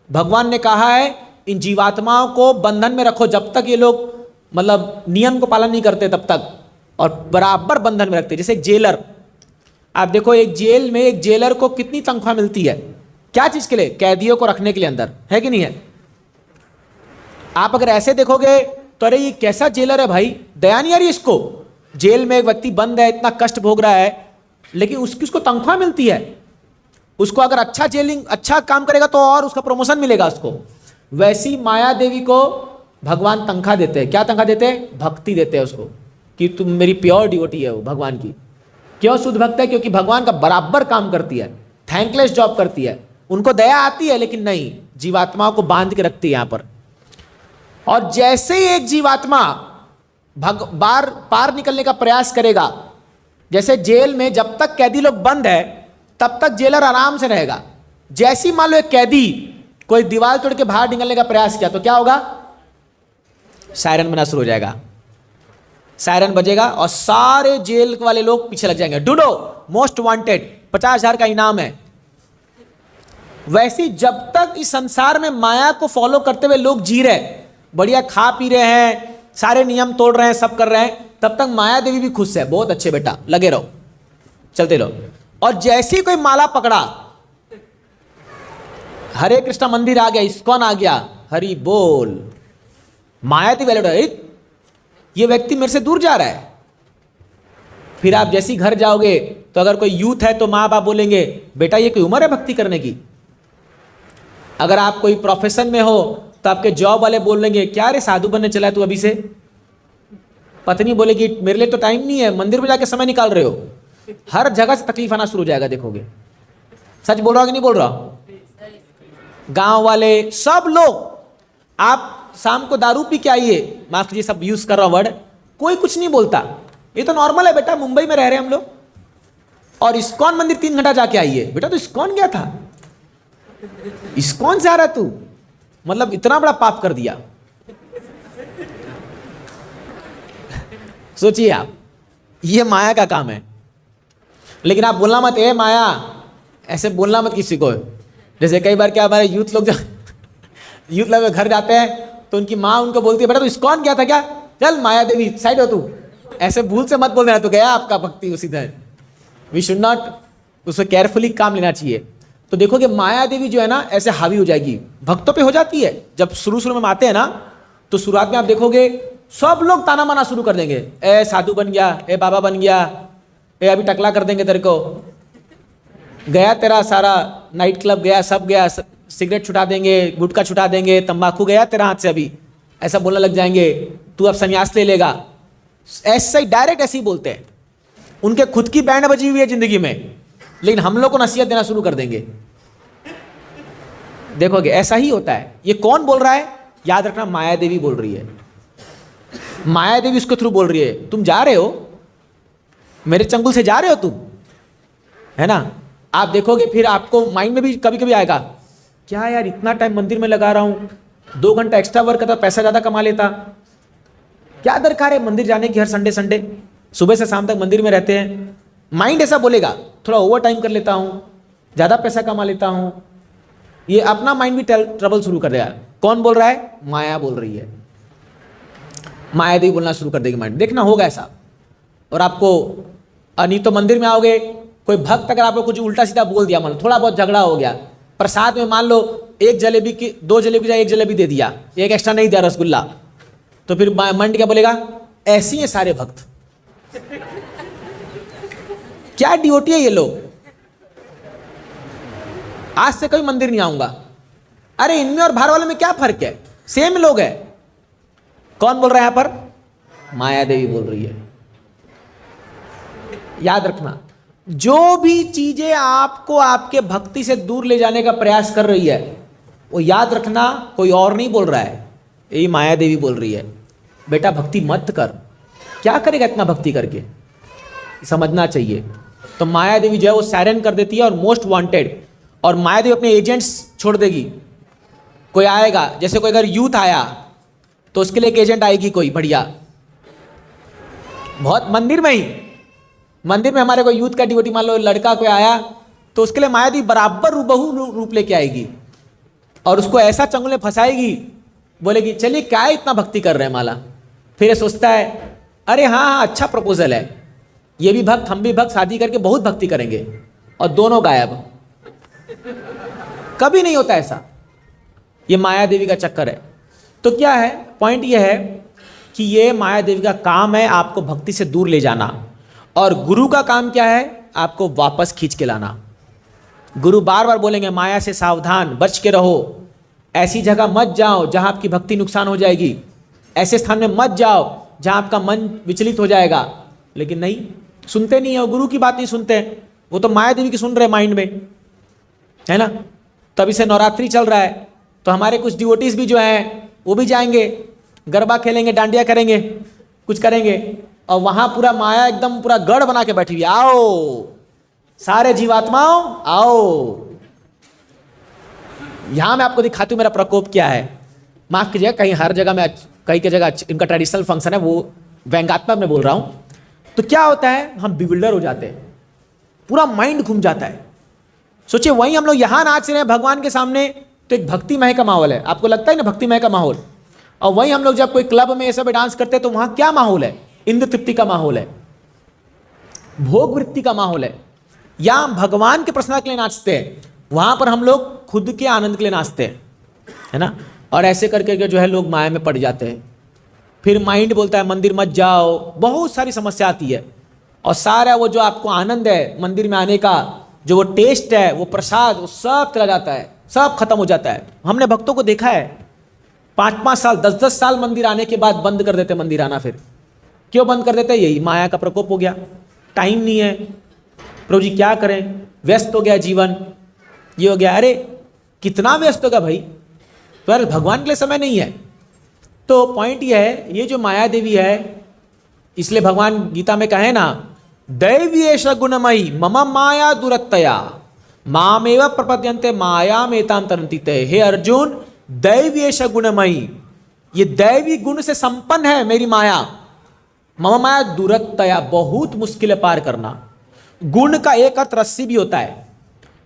भगवान ने कहा है इन जीवात्माओं को बंधन में रखो, जब तक ये लोग मतलब नियम को पालन नहीं करते तब तक, और बराबर बंधन में रखते। जैसे एक जेलर, आप देखो एक जेल में एक जेलर को कितनी तनख्वाह मिलती है, क्या चीज के लिए? कैदियों को रखने के लिए अंदर, है कि नहीं है? आप अगर ऐसे देखोगे तो अरे ये कैसा जेलर है भाई, दया नहीं आ रही इसको। जेल में एक व्यक्ति बंद है, इतना कष्ट भोग रहा है, लेकिन उसको तनख्वाह मिलती है। उसको अगर अच्छा जेलिंग अच्छा काम करेगा तो और उसका प्रमोशन मिलेगा उसको। वैसी माया देवी को भगवान तनख्वाह देते हैं। क्या तनख्वाह देते हैं? भक्ति देते हैं उसको, कि तुम मेरी प्योर डिवोटी है वो भगवान की। क्यों शुद्ध भक्त है? क्योंकि भगवान का बराबर काम करती है, थैंकलेस जॉब करती है। उनको दया आती है लेकिन नहीं, जीवात्माओं को बांध के रखती है यहां पर। और जैसे ही एक जीवात्मा बार पार निकलने का प्रयास करेगा, जैसे जेल में जब तक कैदी लोग बंद है तब तक जेलर आराम से रहेगा। जैसे ही मान लो एक कैदी कोई दीवार तोड़ के बाहर निकलने का प्रयास किया तो क्या होगा? सायरन बना शुरू हो जाएगा, सायरन बजेगा और सारे जेल वाले लोग पीछे लग जाएंगे। ढूंढो मोस्ट वांटेड, 50,000 का इनाम है। वैसे जब तक इस संसार में माया को फॉलो करते हुए लोग जी रहे, बढ़िया खा पी रहे हैं, सारे नियम तोड़ रहे हैं, सब कर रहे हैं, तब तक माया देवी भी खुश है, बहुत अच्छे बेटा लगे रहो, चलते रहो। और जैसे ही कोई माला पकड़ा, हरे कृष्णा मंदिर आ गया, इस्कॉन आ गया, हरि बोल, माया देवी वाले, ये व्यक्ति मेरे से दूर जा रहा है। फिर आप जैसी घर जाओगे तो अगर कोई यूथ है तो माँ बाप बोलेंगे बेटा ये कोई उम्र है भक्ति करने की। अगर आप कोई प्रोफेशन में हो तो आपके जॉब वाले बोलेंगे क्या रे साधु बनने चला है तू अभी से। पत्नी बोलेगी मेरे लिए तो टाइम नहीं है, मंदिर में जाके समय निकाल रहे हो। हर जगह से तकलीफ आना शुरू हो जाएगा, देखोगे। सच बोल रहा हूं कि नहीं बोल रहा? गांव वाले सब लोग, आप शाम को दारू पी के आइए, माफ कीजिए सब यूज कर रहा वर्ड, कोई कुछ नहीं बोलता, ये तो नॉर्मल है बेटा, मुंबई में रह रहे हैं हम लोग। और इस्कॉन मंदिर 3 घंटा जाके आइए, बेटा तो इस्कॉन गया था, इस्कॉन से आ रहा तू, मतलब इतना बड़ा पाप कर दिया। सोचिए आप, ये माया का काम है। लेकिन आप बोलना मत ए माया, ऐसे बोलना मत किसी को। जैसे कई बार क्या हमारे यूथ लोग यूथ लोग घर जाते हैं तो उनकी माँ उनको बोलती है बेटा तू इस्कॉन गया था क्या, चल माया देवी साइड हो तू। ऐसे भूल से मत बोल देना, तो गया आपका भक्ति उसी तरह। वी शुड नॉट, उससे केयरफुली काम लेना चाहिए। तो देखोगे माया देवी जो है ना ऐसे हावी हो जाएगी, भक्तों पे हो जाती है। जब शुरू में आते हैं ना तो शुरुआत में आप देखोगे सब लोग ताना माना शुरू कर देंगे, ए साधु बन गया, ए बाबा बन गया, ए अभी टकला कर देंगे तेरे को, गया तेरा सारा नाइट क्लब गया, सब गया, सिगरेट छुटा देंगे, गुटखा छुटा देंगे, तंबाकू गया तेरा हाथ से अभी, ऐसा बोलने लग जाएंगे, तू अब संन्यास ले लेगा। ऐसे ही डायरेक्ट ऐसे ही बोलते हैं। उनके खुद की बैंड बजी हुई है जिंदगी में, लेकिन हम लोग को नसीहत देना शुरू कर देंगे। देखोगे ऐसा ही होता है। ये कौन बोल रहा है? याद रखना माया देवी बोल रही है। माया देवी उसके थ्रू बोल रही है, तुम जा रहे हो मेरे चंगुल से, जा रहे हो तुम, है ना। आप देखोगे फिर आपको माइंड में भी कभी कभी आएगा क्या यार इतना टाइम मंदिर में लगा रहा हूं, 2 घंटा एक्स्ट्रा वर्क करता, पैसा ज्यादा कमा लेता, क्या दरकार है मंदिर जाने की हर संडे संडे, सुबह से शाम तक मंदिर में रहते हैं। माइंड ऐसा बोलेगा, थोड़ा ओवर टाइम कर लेता हूं, ज्यादा पैसा कमा लेता हूं। ये अपना माइंड भी ट्रबल शुरू कर देगा। कौन बोल रहा है? माया बोल रही है। माया देवी बोलना शुरू कर देगी माइंड, देखना होगा ऐसा। और आपको नहीं तो मंदिर में आओगे, कोई भक्त अगर आपको कुछ उल्टा सीधा बोल दिया, मान लो थोड़ा बहुत झगड़ा हो गया, प्रसाद में मान लो 1 जलेबी की 2 जलेबी या 1 जलेबी दे दिया, 1 एक्स्ट्रा नहीं दिया रसगुल्ला, तो फिर मंड क्या बोलेगा? ऐसे ही है सारे भक्त, क्या डिवोटी है ये लोग, आज से कभी मंदिर नहीं आऊंगा। अरे इनमें और बाहर वाले में क्या फर्क है? सेम लोग है। कौन बोल रहा है यहां पर? माया देवी बोल रही है। याद रखना, जो भी चीजें आपको आपके भक्ति से दूर ले जाने का प्रयास कर रही है, वो याद रखना, कोई और नहीं बोल रहा है, यही माया देवी बोल रही है, बेटा भक्ति मत कर। क्या करेगा इतना भक्ति करके, समझना चाहिए। तो माया देवी जो है वो सायरन कर देती है और मोस्ट वांटेड, और माया देवी अपने एजेंट्स छोड़ देगी। कोई आएगा, जैसे कोई अगर यूथ आया तो उसके लिए एक एजेंट आएगी कोई बढ़िया, बहुत मंदिर में हमारे कोई यूथ का डिवोटी मान लो लड़का कोई आया तो उसके लिए माया देवी बराबर रूबहू रूप लेके आएगी और उसको ऐसा चंगुल में फंसाएगी, बोलेगी चलिए क्या है इतना भक्ति कर रहे हैं माला। फिर ये सोचता है अरे हाँ अच्छा प्रपोजल है, ये भी भक्त हम भी भक्त, शादी करके बहुत भक्ति करेंगे, और दोनों गायब। कभी नहीं होता ऐसा, ये माया देवी का चक्कर है। तो क्या है, पॉइंट ये है कि ये माया देवी का काम है आपको भक्ति से दूर ले जाना, और गुरु का काम क्या है, आपको वापस खींच के लाना। गुरु बार बार बोलेंगे माया से सावधान, बच के रहो, ऐसी जगह मत जाओ जहां आपकी भक्ति नुकसान हो जाएगी, ऐसे स्थान में मत जाओ जहां आपका मन विचलित हो जाएगा। लेकिन नहीं सुनते, नहीं है वो, गुरु की बात नहीं सुनते, वो तो माया देवी की सुन रहे माइंड में, है ना। तभी से नवरात्रि चल रहा है, तो हमारे कुछ डिवोटीज भी जो हैं वो भी जाएंगे, गरबा खेलेंगे, डांडिया करेंगे, कुछ करेंगे, और वहां पूरा माया एकदम पूरा गढ़ बना के बैठी हुई, आओ सारे जीवात्माओं आओ। यहां मैं आपको दिखाती हूं मेरा प्रकोप क्या है। माफ कीजिएगा, कहीं हर जगह में, कई के जगह इनका ट्रेडिशनल फंक्शन है, वो व्यंगात्मक में बोल रहा हूं। तो क्या होता है, हम बिविल्डर हो जाते हैं, पूरा माइंड घूम जाता है। सोचिए वहीं हम लोग यहां नाच रहे हैं भगवान के सामने, तो एक भक्तिमय का माहौल है, आपको लगता है ना भक्तिमय का माहौल, और वहीं हम लोग जब कोई क्लब में ये सब डांस करते हैं तो वहां क्या माहौल है, इंद्र तृप्ति का माहौल है, भोग वृत्ति का माहौल है। या भगवान के प्रसन्नता के लिए नाचते हैं, वहां पर हम लोग खुद के आनंद के लिए नाचते हैं, है ना। और ऐसे करके जो है लोग माया में पड़ जाते हैं। फिर माइंड बोलता है मंदिर मत जाओ, बहुत सारी समस्या आती है, और सारा वो जो आपको आनंद है मंदिर में आने का, जो वो टेस्ट है, वो प्रसाद, वो सब चला जाता है, सब खत्म हो जाता है। हमने भक्तों को देखा है 5-5 साल 10-10 साल मंदिर आने के बाद बंद कर देते मंदिर आना। फिर क्यों बंद कर देते, यही माया का प्रकोप हो गया, टाइम नहीं है, प्रभु जी क्या करें, व्यस्त हो गया जीवन, ये हो गया। अरे कितना व्यस्त होगा भाई, तो यार भगवान के लिए समय नहीं है। तो पॉइंट ये है, ये जो माया देवी है, इसलिए भगवान गीता में कहे ना, दैवीएष गुणमयी मम माया दुरत्तया मामेव प्रपद्यन्ते माया मेताम तरन्ति ते। हे अर्जुन, दैवीएष गुणमयी, ये दैवी गुण से संपन्न है मेरी माया। मम माया दुरत्तया, बहुत मुश्किल है पार करना। गुण का एक अर्थ रस्सी भी होता है,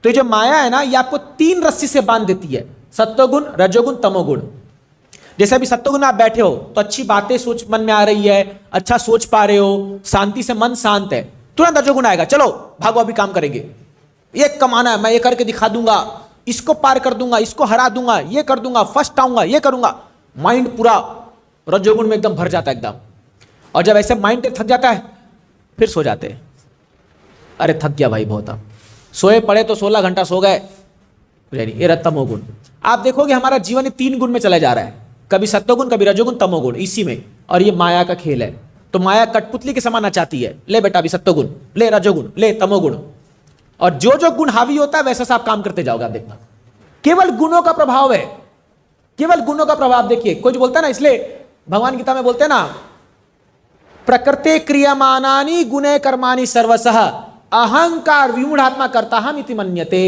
तो ये जो माया है ना, ये आपको 3 रस्सी से बांध देती है, सत्वगुण, रजोगुण, तमोगुण। जैसे अभी सत्वगुण में आप बैठे हो तो अच्छी बातें सोच मन में आ रही है, अच्छा सोच पा रहे हो, शांति से मन शांत है, तुरंत रजोगुण आएगा, चलो भागो अभी काम करेंगे, ये कमाना है, मैं ये करके दिखा दूंगा, इसको पार कर दूंगा, इसको हरा दूंगा, ये कर दूंगा, फर्स्ट आऊंगा, ये करूंगा। माइंड पूरा रजोगुण में एकदम भर जाता है एकदम। और जब ऐसे माइंड थक जाता है फिर सो जाते हैं, अरे थक गया भाई बहुत, अब सोए पड़े तो 16 घंटा सो गए, ये रहा तमोगुण। आप देखोगे हमारा जीवन 3 गुण में चला जा रहा है, कभी सत्वगुण, कभी रजोगुण, तमोगुण, इसी में। और ये माया का खेल है। तो माया कठपुतली के समान नचाती है, ले बेटा अभी सत्वगुण, ले रजोगुण, ले तमोगुण, और जो जो गुण हावी होता है वैसा सा आप काम करते जाओगे। आप देखना केवल गुणों का प्रभाव है, केवल गुणों का प्रभाव। देखिए कोई जो बोलता है ना, इसलिए भगवान गीता में बोलते हैं ना, प्रकृते क्रियमानानि गुणे कर्माणि सर्वशः अहंकार विमूढ़ात्मा करता हम इति मन्यते।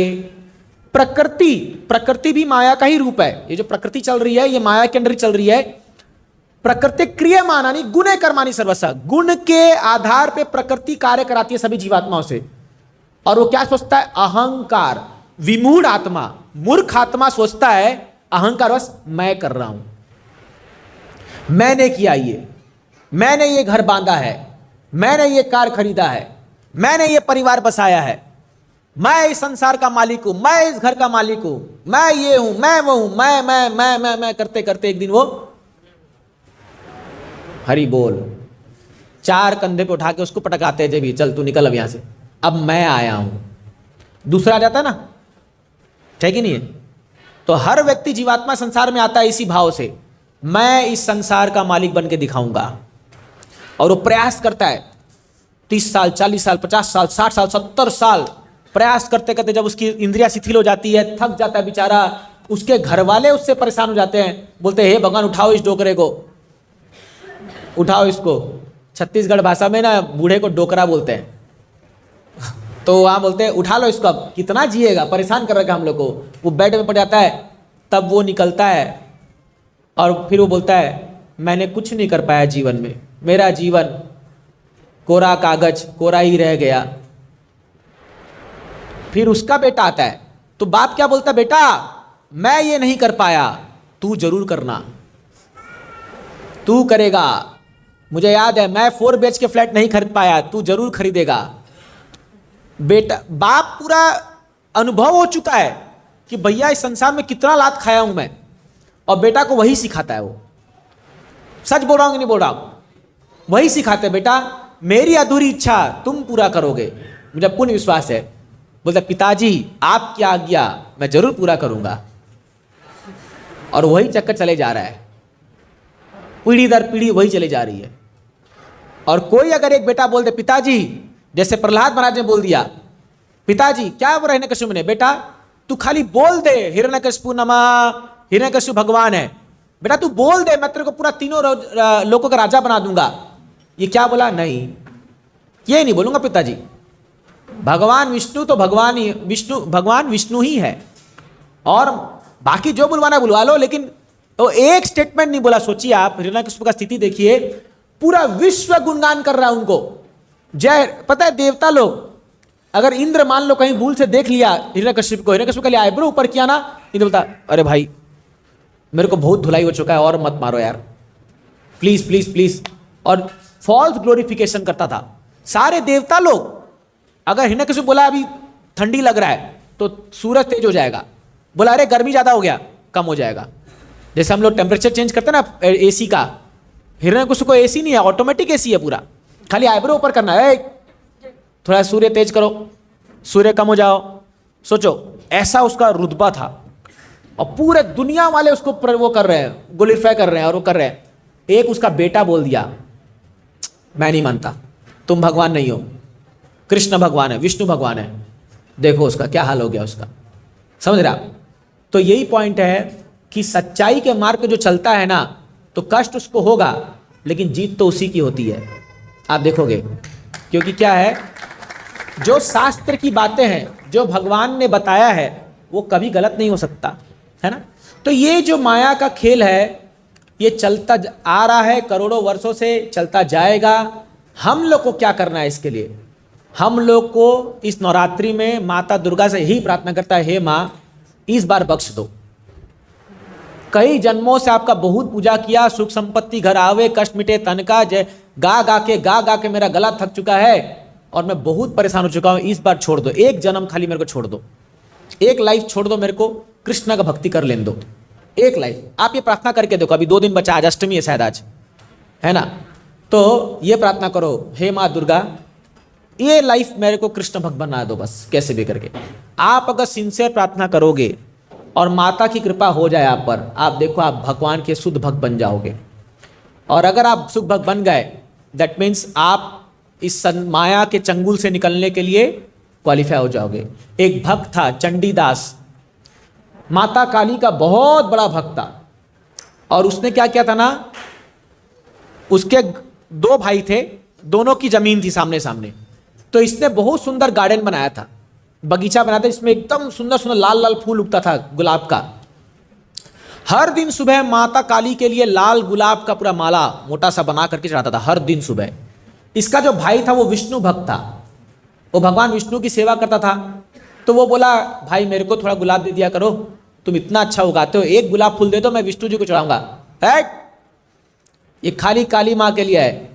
प्रकृति भी माया का ही रूप है। ये जो प्रकृति चल रही है ये माया के अंदर चल रही है। प्रकृति क्रियमानानि गुणे कर्माणि सर्वशः, गुण के आधार पे प्रकृति कार्य कराती है सभी जीवात्माओं से। और वो क्या सोचता है, अहंकार, विमूढ़ आत्मा, मूर्ख आत्मा सोचता है अहंकार बस मैं कर रहा हूं, मैंने किया ये, मैंने ये घर बांधा है, मैंने ये कार खरीदा है, मैंने ये परिवार बसाया है, मैं इस संसार का मालिक हूं, मैं इस घर का मालिक हूं, मैं ये हूं, मैं वो हूं, मैं करते करते एक दिन वो हरि बोल 4 कंधे पे उठा के उसको पटकाते हैं, जब चल तू निकल अब यहां से, अब मैं आया हूं। दूसरा आ जाता है ना, है कि नहीं है? तो हर व्यक्ति जीवात्मा संसार में आता है इसी भाव से, मैं इस संसार का मालिक बन के दिखाऊंगा। और वो प्रयास करता है 30 साल, 40 साल, 50 साल, 60 साल, 70 साल प्रयास करते करते जब उसकी इंद्रियां शिथिल हो जाती है, थक जाता है बेचारा, उसके घर वाले उससे परेशान हो जाते हैं, बोलते हैं हे भगवान उठाओ इस डोकरे को, उठाओ इसको। छत्तीसगढ़ भाषा में ना बूढ़े को डोकरा बोलते हैं। तो वहाँ बोलते हैं उठा लो इसको, अब कितना जिएगा, परेशान कर रखा हम लोग को। वो बेड में पड़ जाता है, तब वो निकलता है और फिर वो बोलता है मैंने कुछ नहीं कर पाया जीवन में, मेरा जीवन कोरा कागज, कोरा ही रह गया। फिर उसका बेटा आता है, तो बाप क्या बोलता है, बेटा मैं ये नहीं कर पाया, तू जरूर करना, तू करेगा। मुझे याद है मैं 4 BHK के फ्लैट नहीं खरीद पाया, तू जरूर खरीदेगा। बेटा, बाप पूरा अनुभव हो चुका है कि भैया इस संसार में कितना लात खाया हूं मैं, और बेटा को वही सिखाता है। वो सच बोल रहा हूं कि नहीं बोल रहा हूं, वही सिखाते, बेटा मेरी अधूरी इच्छा तुम पूरा करोगे, मुझे पूर्ण विश्वास है। बोलता पिताजी आपकी आज्ञा मैं जरूर पूरा करूंगा। और वही चक्कर चले जा रहा है, पीढ़ी दर पीढ़ी वही चली जा रही है। और कोई अगर एक बेटा बोल दे पिताजी, जैसे प्रहलाद महाराज ने बोल दिया, पिताजी क्या बोला हिरण्यकश्यप ने, बेटा तू खाली बोल दे हिरण्यकश्यप नमः, हिरण्यकश्यप भगवान है, बेटा तू बोल दे मैं तेरे को पूरा तीनों लोगों का राजा बना दूंगा। ये क्या बोला, नहीं ये नहीं बोलूंगा पिताजी, भगवान विष्णु तो भगवान ही, भगवान विष्णु ही है, और बाकी जो बुलवाना बुलवा लो, लेकिन तो एक स्टेटमेंट नहीं बोला। सोचिए आप हिरण्यकश्यप का स्थिति देखिए, पूरा विश्व गुणगान कर रहा है उनको, जय। पता है देवता लोग, अगर इंद्र मान लो कहीं भूल से देख लिया हिरण्यकश्यप को, हिरण्यकश्यप के लिए आईब्रो ऊपर किया ना, इंद्र बोलता अरे भाई मेरे को बहुत धुलाई हो चुका है और मत मारो यार, प्लीज प्लीज प्लीज। और फॉल्स ग्लोरिफिकेशन करता था सारे देवता लोग। अगर हिरण्यकश्यप बोला अभी ठंडी लग रहा है तो सूरज तेज हो जाएगा, बोला अरे गर्मी ज्यादा हो गया कम हो जाएगा। जैसे हम लोग टेम्परेचर चेंज करते हैं ना एसी का, हिरण्यकश्यप को एसी नहीं है, ऑटोमेटिक एसी है पूरा, खाली आईब्रो ऊपर करना है, थोड़ा सूर्य तेज करो, सूर्य कम हो जाओ। सोचो ऐसा उसका रुतबा था, और पूरे दुनिया वाले उसको वो कर रहे हैं, ग्लोरीफाई कर रहे हैं, और वो कर रहे हैं। एक उसका बेटा बोल दिया मैं नहीं मानता, तुम भगवान नहीं हो, कृष्ण भगवान है, विष्णु भगवान है। देखो उसका क्या हाल हो गया उसका, समझ रहे आप। तो यही पॉइंट है कि सच्चाई के मार्ग पे जो चलता है ना, तो कष्ट उसको होगा, लेकिन जीत तो उसी की होती है, आप देखोगे। क्योंकि क्या है, जो शास्त्र की बातें हैं, जो भगवान ने बताया है, वो कभी गलत नहीं हो सकता, है ना। तो ये जो माया का खेल है, ये चलता आ रहा है, करोड़ों वर्षों से चलता जाएगा। हम लोग को क्या करना है इसके लिए, हम लोग को इस नवरात्रि में माता दुर्गा से ही प्रार्थना करता है, हे माँ इस बार बख्श दो, कई जन्मों से आपका बहुत पूजा किया, सुख संपत्ति घर आवे, कष्ट मिटे तन का, जय गा गा के मेरा गला थक चुका है और मैं बहुत परेशान हो चुका हूँ, इस बार छोड़ दो, एक जन्म खाली मेरे को छोड़ दो, एक लाइफ छोड़ दो मेरे को, कृष्ण का भक्ति कर लेने दो, एक लाइफ। आप ये प्रार्थना करके देखो, अभी 2 दिन बचा, आज अष्टमी है शायद आज, है ना। तो ये प्रार्थना करो, हे माँ दुर्गा ये लाइफ मेरे को कृष्ण भक्त बना दो बस, कैसे भी करके। आप अगर सिंसियर प्रार्थना करोगे और माता की कृपा हो जाए आप पर, आप देखो आप भगवान के शुद्ध भक्त बन जाओगे। और अगर आप शुद्ध भक्त बन गए, दैट मीन्स आप इस माया के चंगुल से निकलने के लिए क्वालिफाई हो जाओगे। एक भक्त था चंडीदास, माता काली का बहुत बड़ा भक्त था, और उसने क्या किया था ना, उसके 2 भाई थे, दोनों की जमीन थी सामने सामने, तो इसने बहुत सुंदर गार्डन बनाया था, बगीचा बनाया था, इसमें एकदम सुंदर सुंदर लाल लाल फूल उगता था गुलाब का। हर दिन सुबह माता काली के लिए लाल गुलाब का पूरा माला मोटा सा बना करके चढ़ाता था हर दिन सुबह। इसका जो भाई था वो विष्णु भक्त था, वो भगवान विष्णु की सेवा करता था। तो वो बोला भाई मेरे को थोड़ा गुलाब दे दिया करो, तुम इतना अच्छा उगाते हो, एक गुलाब फूल दे दो, मैं विष्णु जी को चढ़ाऊंगा। ये खाली काली माँ के लिए है,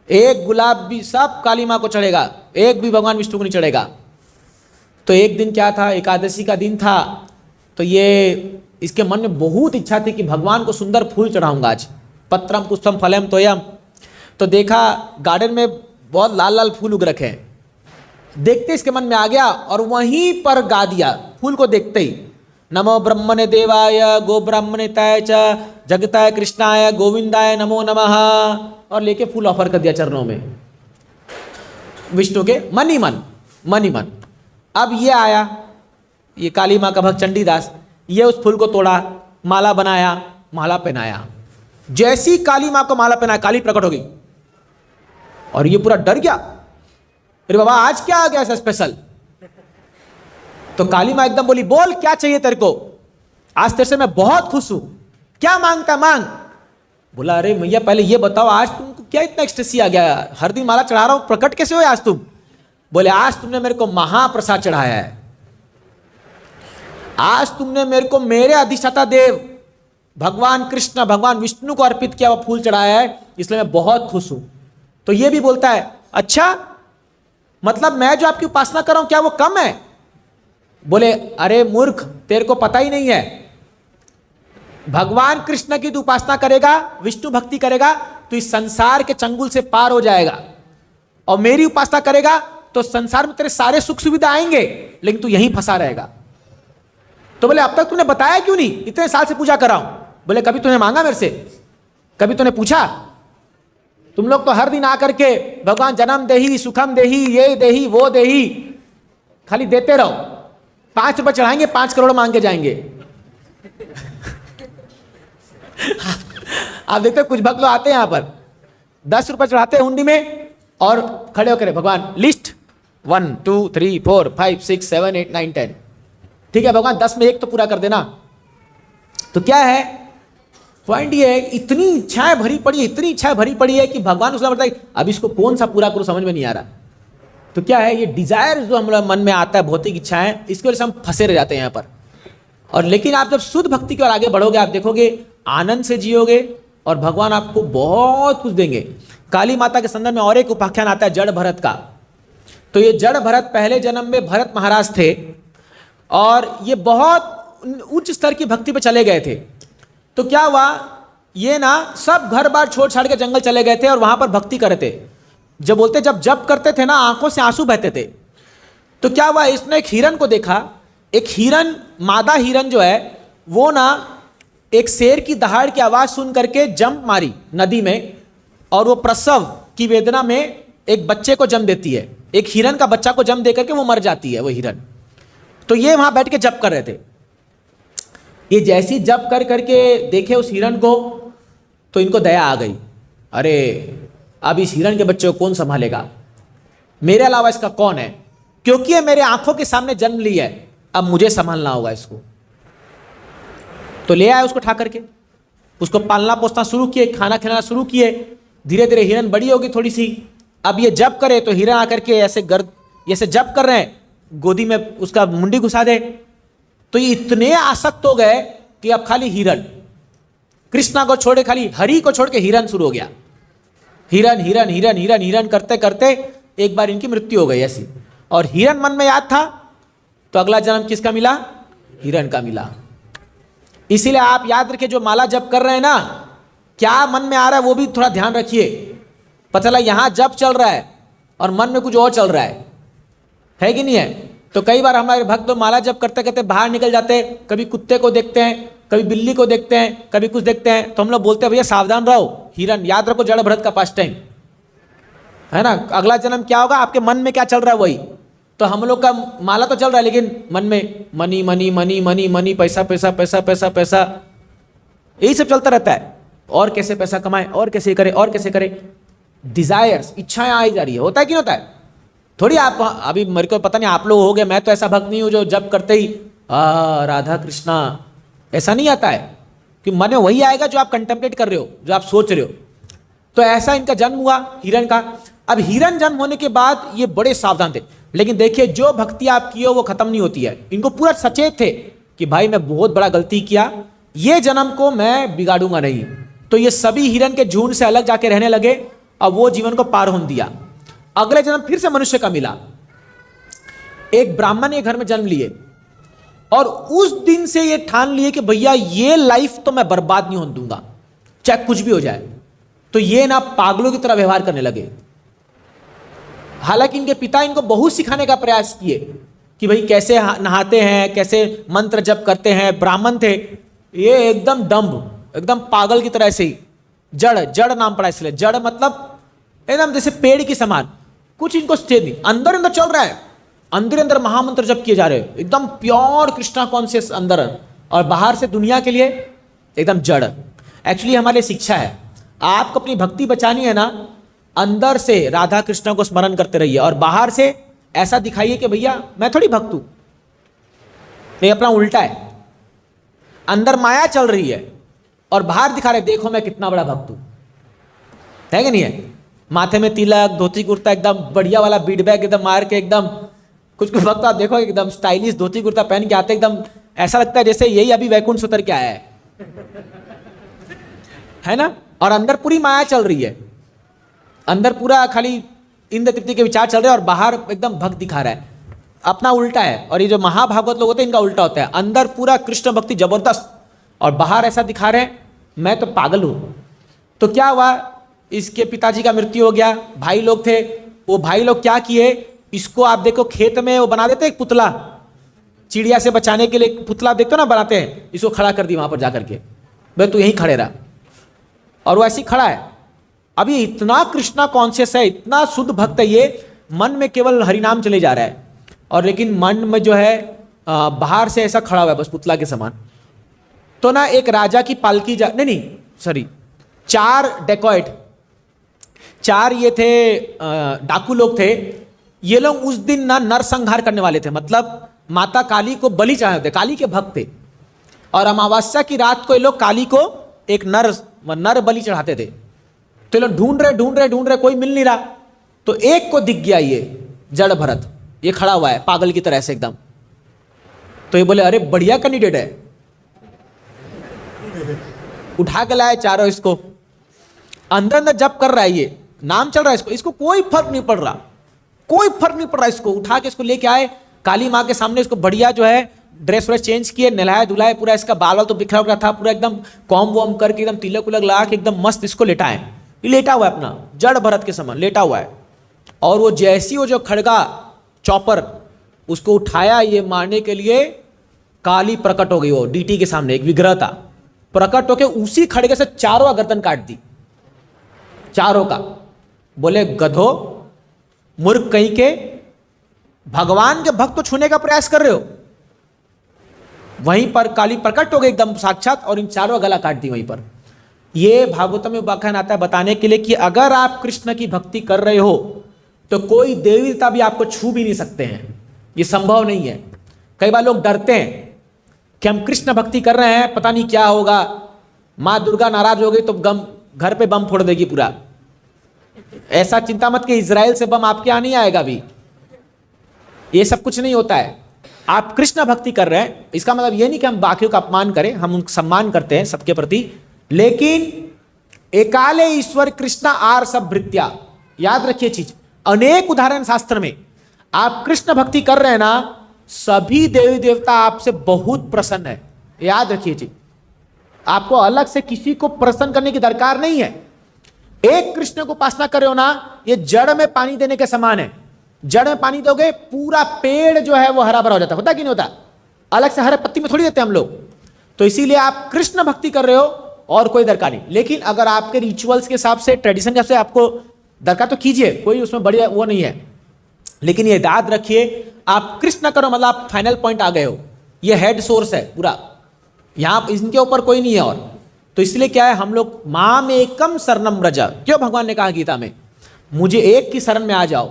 एक गुलाब भी सब काली माँ को चढ़ेगा, एक भी भगवान विष्णु को नहीं चढ़ेगा। तो एक दिन क्या था, एकादशी का दिन था, तो ये इसके मन में बहुत इच्छा थी कि भगवान को सुंदर फूल चढ़ाऊंगा आज, पत्रम पुष्पम फलम तोयम। तो देखा गार्डन में बहुत लाल लाल फूल उग रखे हैं, देखते इसके मन में आ गया और वहीं पर गा दिया फूल को देखते ही, नमो ब्रह्मणे देवाय गो ब्राह्मणिताय च जगताय कृष्णाय गोविंदाय नमो नमः, और लेके फूल ऑफर कर दिया चरणों में विष्णु के, मन ही मन। अब ये आया ये काली माँ का भक्त चंडीदास, ये उस फूल को तोड़ा, माला बनाया, माला पहनाया। जैसी काली मां को माला पहनाया, काली प्रकट हो गई और ये पूरा डर गया, अरे बाबा आज क्या आ गया ऐसा स्पेशल। तो काली मां एकदम बोली, बोल क्या चाहिए तेरे को, आज तेरे से मैं बहुत खुश हूं, क्या मांगता मांग। बोला, अरे भैया पहले ये बताओ आज तुमको क्या इतना एक्सटेसी आ गया, हर दिन माला चढ़ा रहा हूं, प्रकट कैसे हुए आज तुम। बोले, आज तुमने मेरे को महाप्रसाद चढ़ाया है, आज तुमने मेरे को मेरे अधिष्ठाता देव भगवान कृष्ण भगवान विष्णु को अर्पित किया हुआ फूल चढ़ाया है, इसलिए मैं बहुत खुश हूं। तो ये भी बोलता है, अच्छा मतलब मैं जो आपकी उपासना कर रहा हूं क्या वो कम है। बोले, अरे मूर्ख तेरे को पता ही नहीं है, भगवान कृष्ण की तू उपासना करेगा, विष्णु भक्ति करेगा तो इस संसार के चंगुल से पार हो जाएगा, और मेरी उपासना करेगा तो संसार में तेरे सारे सुख सुविधा आएंगे लेकिन तू यहीं फंसा रहेगा। तो बोले, अब तक तूने बताया क्यों नहीं, इतने साल से पूजा कर रहा हूं। बोले, कभी तूने मांगा मेरे से, कभी तूने पूछा। तुम लोग तो हर दिन आकर के भगवान जन्म देही सुखम देही ये देही वो देही खाली देते रहो, 5 रुपए चढ़ाएंगे 5 करोड़ मांग के जाएंगे। आप देखते हो कुछ भक्त लोग आते हैं यहां पर 10 रुपए चढ़ाते हैं हुंडी में और खड़े होकर भगवान लिस्ट 1 2 3 4 5 6 7 8 9 10, ठीक है भगवान 10 में 1 तो पूरा कर देना। तो क्या है पॉइंट, ये है इतनी इच्छाएं भरी पड़ी है, इतनी इच्छाएं भरी पड़ी है कि भगवान उसने बताया अब इसको कौन सा पूरा करूं समझ में नहीं आ रहा। तो क्या है, ये डिजायर जो हमारे मन में आता है, भौतिक इच्छाएं, इसकी वजह से हम फंसे रह जाते हैं यहाँ पर। और लेकिन आप जब शुद्ध भक्ति की ओर आगे बढ़ोगे, आप देखोगे आनंद से जियोगे और भगवान आपको बहुत कुछ देंगे। काली माता के संदर्भ में और एक उपाख्यान आता है जड़ भरत का। तो ये जड़ भरत पहले जन्म में भरत महाराज थे और ये बहुत उच्च स्तर की भक्ति पे चले गए थे। तो क्या हुआ, ये ना सब घर बार छोड़ छाड़ के जंगल चले गए थे और वहां पर भक्ति कर रहे थे। जब बोलते जब जप करते थे ना आंखों से आंसू बहते थे। तो क्या हुआ, इसने एक हिरन को देखा, एक हिरन मादा हिरन जो है वो ना एक शेर की दहाड़ की आवाज सुन करके जंप मारी नदी में और वो प्रसव की वेदना में एक बच्चे को जन्म देती है, एक हिरन का बच्चा को जन्म देकर के वो मर जाती है वो हिरन। तो ये वहां बैठ के जप कर रहे थे। ये जैसी जप कर करके देखे उस हिरन को तो इनको दया आ गई, अरे अब इस हिरन के बच्चे को कौन संभालेगा, मेरे अलावा इसका कौन है, क्योंकि ये मेरे आंखों के सामने जन्म लिया है, अब मुझे संभालना होगा इसको। तो ले आए उसको उठा करके, उसको पालना पोसना शुरू किए, खाना खिलाना शुरू किए। धीरे धीरे हिरन बड़ी होगी थोड़ी सी। अब ये जप करे तो हिरन आकर के ऐसे ऐसे जप कर रहे हैं, गोदी में उसका मुंडी घुसा दे। तो ये इतने आसक्त हो गए कि अब खाली हिरन, कृष्णा को छोड़े खाली हरि को छोड़ के हिरन शुरू हो गया। हिरन हिरन हिरन हिरन हिरन करते करते एक बार इनकी मृत्यु हो गई ऐसी। और हिरन मन में याद था तो अगला जन्म किसका मिला, हिरन का मिला। इसीलिए आप याद रखिए, जो माला जप कर रहे हैं ना, क्या मन में आ रहा है वो भी थोड़ा ध्यान रखिए। पता चला यहां जप चल रहा है और मन में कुछ और चल रहा है कि नहीं है। तो कई बार हमारे भक्त तो माला जप करते करते बाहर निकल जाते हैं, कभी कुत्ते को देखते हैं, कभी बिल्ली को देखते हैं, कभी कुछ देखते हैं। तो हम लोग बोलते हैं भैया सावधान रहो, हिरन याद रखो, जड़ भरत का पास्ट टाइम है ना। अगला जन्म क्या होगा, आपके मन में क्या चल रहा है वही। तो हम लोग का माला तो चल रहा है लेकिन मन में money money money money money, पैसा पैसा पैसा पैसा पैसा, यही सब चलता रहता है। और कैसे पैसा कमाए, और कैसे करे, और कैसे करे, डिजायर्स, इच्छाएं आई जा रही है। होता है कि नहीं होता है। थोड़ी आप अभी मेरे को पता नहीं आप लोग हो गए, मैं तो ऐसा भक्त नहीं हूं जो जब करते ही राधा कृष्णा, ऐसा नहीं आता है। कि मन में वही आएगा जो आप कंटेम्पलेट कर रहे हो, जो आप सोच रहे हो। तो ऐसा इनका जन्म हुआ हिरन का। अब हिरन जन्म होने के बाद ये बड़े सावधान थे, लेकिन देखिए जो भक्ति आप की हो वो खत्म नहीं होती है। इनको पूरा सचेत थे कि भाई मैं बहुत बड़ा गलती किया, ये जन्म को मैं बिगाड़ूंगा नहीं। तो ये सभी हिरन के झुंड से अलग जाके रहने लगे और वो जीवन को पार होने दिया। अगले जन्म फिर से मनुष्य का मिला, एक ब्राह्मण के घर में जन्म लिए और उस दिन से ये ठान लिए कि भैया ये लाइफ तो मैं बर्बाद नहीं होने दूंगा, चाहे कुछ भी हो जाए। तो ये ना पागलों की तरह व्यवहार करने लगे। हालांकि इनके पिता इनको बहुत सिखाने का प्रयास किए कि भाई कैसे नहाते हैं, कैसे मंत्र जप करते हैं। ब्राह्मण थे ये, एकदम डम्ब, एकदम पागल की तरह से ही। जड़, जड़ नाम पड़ा इसलिए। जड़ मतलब एकदम जैसे पेड़ की समान, कुछ इनको स्टेज नहीं, अंदर अंदर चल रहा है, अंदर अंदर महामंत्र जप किए जा रहे हैं, एकदम प्योर कृष्णा कॉन्शियस अंदर। और बाहर से दुनिया के लिए एकदम जड़। एक्चुअली हमारे लिए शिक्षा है, आपको अपनी भक्ति बचानी है ना, अंदर से राधा कृष्ण को स्मरण करते रहिए और बाहर से ऐसा दिखाइए कि भैया मैं थोड़ी भक्त हूं, ये अपना उल्टा है। अंदर माया चल रही है और बाहर दिखा रहे देखो मैं कितना बड़ा भक्त हूं, है कि नहीं है? माथे में तिलक, धोती कुर्ता एकदम बढ़िया वाला बीट बैग एकदम मार के, एकदम कुछ कुछ भक्त आप देखो एकदम स्टाइलिश धोती कुर्ता पहन के आते, एकदम ऐसा लगता है जैसे यही अभी वैकुंठ से उतर के आया है ना? और अंदर पूरी माया चल रही है, अंदर पूरा खाली इंद्र तृप्ति के विचार चल रहे हैं और बाहर एकदम भक्त दिखा रहा है, अपना उल्टा है। और ये जो महाभागवत लोग होते हैं इनका उल्टा होता है, अंदर पूरा कृष्ण भक्ति जबरदस्त और बाहर ऐसा दिखा रहे हैं मैं तो पागल हूं। तो क्या हुआ, इसके पिताजी का मृत्यु हो गया, भाई लोग थे, वो भाई लोग क्या किए, इसको आप देखो खेत में वो बना देते एक पुतला, चिड़िया से बचाने के लिए पुतला देखते हो ना बनाते हैं, इसको खड़ा कर दी वहां पर जाकर के, भाई तू यहीं खड़े रहा, और वो ऐसे ही खड़ा है। अब ये इतना कृष्णा कॉन्शियस है, इतना शुद्ध भक्त है, ये मन में केवल हरिनाम चले जा रहा है और लेकिन मन में जो है बाहर से ऐसा खड़ा हुआ है बस पुतला के समान। तो ना एक राजा की पालकी नहीं सॉरी 4 डेकॉइट, 4 ये थे डाकू लोग थे, ये लोग उस दिन ना नरसंहार करने वाले थे, मतलब माता काली को बलि चढ़ाते थे, काली के भक्त थे। और अमावस्या की रात को ये लोग काली को एक नर बलि चढ़ाते थे। तो ये लोग ढूंढ रहे कोई मिल नहीं रहा, तो एक को दिख गया ये जड़ भरत, ये खड़ा हुआ है पागल की तरह से एकदम। तो ये बोले अरे बढ़िया कैंडिडेट है, उठा के लाए चारों इसको, अंदर अंदर जप कर रहा है, ये नाम चल रहा है इसको कोई फर्क नहीं पड़ रहा, कोई फर्क नहीं पड़ रहा। इसको उठा के इसको लेके आए काली माँ के सामने, इसको बढ़िया जो है ड्रेस व्रेस चेंज किए, नहलाए धुलाए, पूरा इसका बाल वाल तो बिखरा हुआ था, पूरा एकदम कॉम वॉम करके एकदम तिलक उलक लगा के एकदम मस्त इसको लेटाए। ये लेटा हुआ है अपना जड़ भरत के समान लेटा हुआ है। और वो जैसी वो जो खड़गा चॉपर उसको उठाया ये मारने के लिए, काली प्रकट हो गई, वो डीटी के सामने एक विग्रह था, प्रकट होके उसी खड़गे से चारों का गर्दन काट दी, चारों का। बोले गधो मूर्ख कहीं के, भगवान के भक्त को छूने का प्रयास कर रहे हो। वहीं पर काली प्रकट हो गई एकदम साक्षात और इन चारों का गला काट दी वहीं पर। ये भागवतम में उपाख्यान आता है बताने के लिए कि अगर आप कृष्ण की भक्ति कर रहे हो तो कोई देवी देवता भी आपको छू भी नहीं सकते हैं, ये संभव नहीं है। कई बार लोग डरते हैं कि हम कृष्ण भक्ति कर रहे हैं पता नहीं क्या होगा, माँ दुर्गा नाराज हो गई तो घर पे बम फोड़ देगी पूरा। ऐसा चिंता मत कि इजराइल से बम आपके यहाँ नहीं आएगा अभी, ये सब कुछ नहीं होता है। आप कृष्ण भक्ति कर रहे हैं, इसका मतलब ये नहीं कि हम बाकियों का अपमान करें, हम उनका सम्मान करते हैं सबके प्रति, लेकिन एकाले ईश्वर कृष्ण आर सब भृत्या, याद रखिए चीज। अनेक उदाहरण शास्त्र में आप कृष्ण भक्ति कर रहे हैं ना, सभी देवी देवता आपसे बहुत प्रसन्न है, याद रखिए चीज। आपको अलग से किसी को प्रसन्न करने की दरकार नहीं है। एक कृष्ण को उपासना कर रहे हो ना, ये जड़ में पानी देने के समान है। जड़ में पानी दोगे पूरा पेड़ जो है वो हरा भरा हो जाता, होता कि नहीं होता? अलग से हरे पत्ती में थोड़ी देते हम लोग। तो इसीलिए आप कृष्ण भक्ति कर रहे हो और कोई दरकार नहीं। लेकिन अगर आपके रिचुअल्स के हिसाब से, ट्रेडिशन के हिसाब से आपको दरकार तो कीजिए, कोई उसमें बढ़िया वो नहीं है। लेकिन ये याद रखिए आप कृष्ण करो मतलब आप फाइनल पॉइंट आ गए हो, ये हेड सोर्स है पूरा, यहां इनके ऊपर कोई नहीं है। और तो इसलिए क्या है, हम लोग माम एकम शरणम व्रज, क्यों भगवान ने कहा गीता में मुझे एक की शरण में आ जाओ,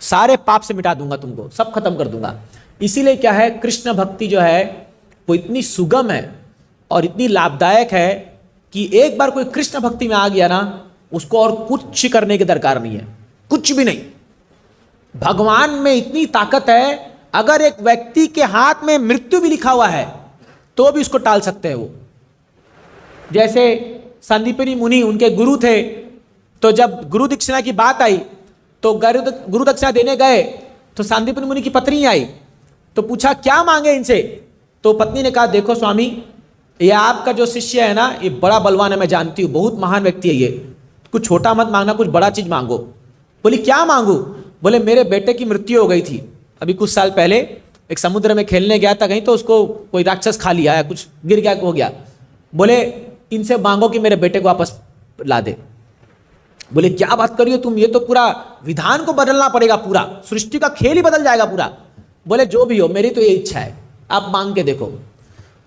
सारे पाप से मिटा दूंगा तुमको, सब खत्म कर दूंगा। इसीलिए क्या है, कृष्ण भक्ति जो है वो इतनी सुगम है और इतनी लाभदायक है कि एक बार कोई कृष्ण भक्ति में आ गया ना, उसको और कुछ करने की दरकार नहीं है, कुछ भी नहीं। भगवान में इतनी ताकत है, अगर एक व्यक्ति के हाथ में मृत्यु भी लिखा हुआ है तो भी उसको टाल सकते हैं वो। जैसे संदीपनी मुनि उनके गुरु थे, तो जब गुरु दक्षिणा की बात आई तो गुरु दक्षिणा देने गए तो संदीपनी मुनि की पत्नी आई, तो पूछा क्या मांगे इनसे। तो पत्नी ने कहा देखो स्वामी, ये आपका जो शिष्य है ना ये बड़ा बलवान है, मैं जानती हूँ, बहुत महान व्यक्ति है ये, कुछ छोटा मत मांगना, कुछ बड़ा चीज मांगो। बोली क्या मांगू? बोले मेरे बेटे की मृत्यु हो गई थी अभी कुछ साल पहले, एक समुद्र में खेलने गया था कहीं, तो उसको कोई राक्षस खा लिया है, कुछ गिर गया हो गया। बोले इनसे मांगो कि मेरे बेटे को वापस ला दे। बोले क्या बात करिए तुम, ये तो पूरा विधान को बदलना पड़ेगा, पूरा सृष्टि का खेल ही बदल जाएगा पूरा। बोले जो भी हो, मेरी तो ये इच्छा है, आप मांग के देखो।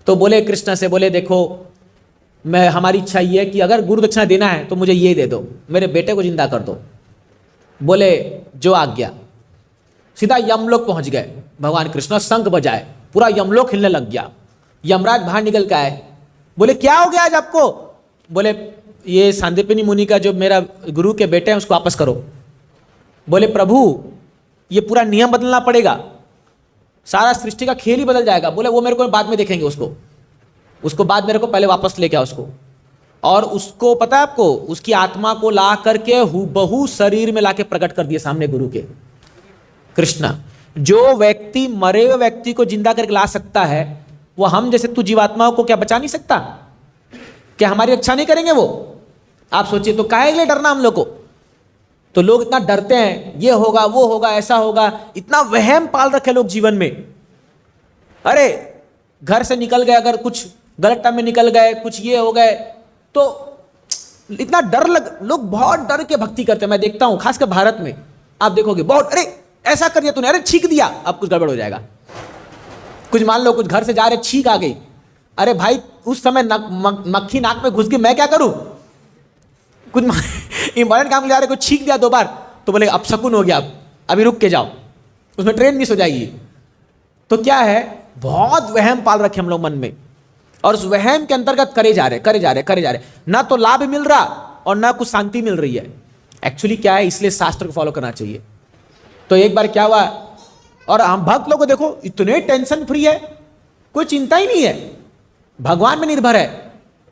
तो बोले कृष्ण से, बोले देखो मैं, हमारी इच्छा ये है कि अगर गुरु दक्षिणा देना है तो मुझे ये दे दो, मेरे बेटे को जिंदा कर दो। बोले जो आज्ञा। सीधा यमलोक पहुंच गए। भगवान कृष्ण शंख बजाए, पूरा यमलोक हिलने लग गया। यमराज बाहर निकल के आए, बोले क्या हो गया आज आपको? बोले ये सांदीपनि मुनि का जो मेरा गुरु के बेटे हैं उसको वापस करो। बोले प्रभु ये पूरा नियम बदलना पड़ेगा, सारा सृष्टि का खेल ही बदल जाएगा। बोले वो मेरे को बाद में देखेंगे, उसको बाद मेरे को पहले वापस लेके आओ उसको। और उसको पता है आपको, उसकी आत्मा को ला करके हूबहू शरीर में लाके प्रकट कर दिए सामने गुरु के। कृष्ण, जो व्यक्ति मरे हुए व्यक्ति को जिंदा करके ला सकता है, वो हम जैसे तू जीवात्माओं को क्या बचा नहीं सकता? क्या हमारी रक्षा नहीं करेंगे वो? आप सोचिए, तो काहे के लिए डरना हम लोग को? तो लोग इतना डरते हैं, ये होगा वो होगा ऐसा होगा, इतना वहम पाल रखे लोग जीवन में। अरे घर से निकल गए, अगर कुछ गलत टाइम में निकल गए, कुछ ये हो गए, तो इतना डर लोग बहुत डर के भक्ति करते हैं। मैं देखता हूं खासकर भारत में, आप देखोगे बहुत, अरे ऐसा कर दिया तूने, अरे छींक दिया, अब कुछ गड़बड़ हो जाएगा। कुछ मान लो कुछ घर से जा रहे, छींक आ गई, अरे भाई उस समय मक्खी नाक में घुस गई, मैं क्या करूं? कुछ इंपॉर्टेंट काम ले जा रहे, कुछ छींक दिया 2 बार, तो बोले अब शकुन हो गया, अभी रुक के जाओ, उसमें ट्रेन मिस हो जाएगी। तो क्या है, बहुत वहम पाल रखे हम लोग मन में, और उस वहम के अंतर्गत करे जा रहे, ना तो लाभ मिल रहा और ना कुछ शांति मिल रही है। एक्चुअली क्या है, इसलिए शास्त्र को फॉलो करना चाहिए। तो एक बार क्या हुआ, और हम भक्त लोग को देखो इतने टेंशन फ्री है, कोई चिंता ही नहीं है, भगवान में निर्भर है।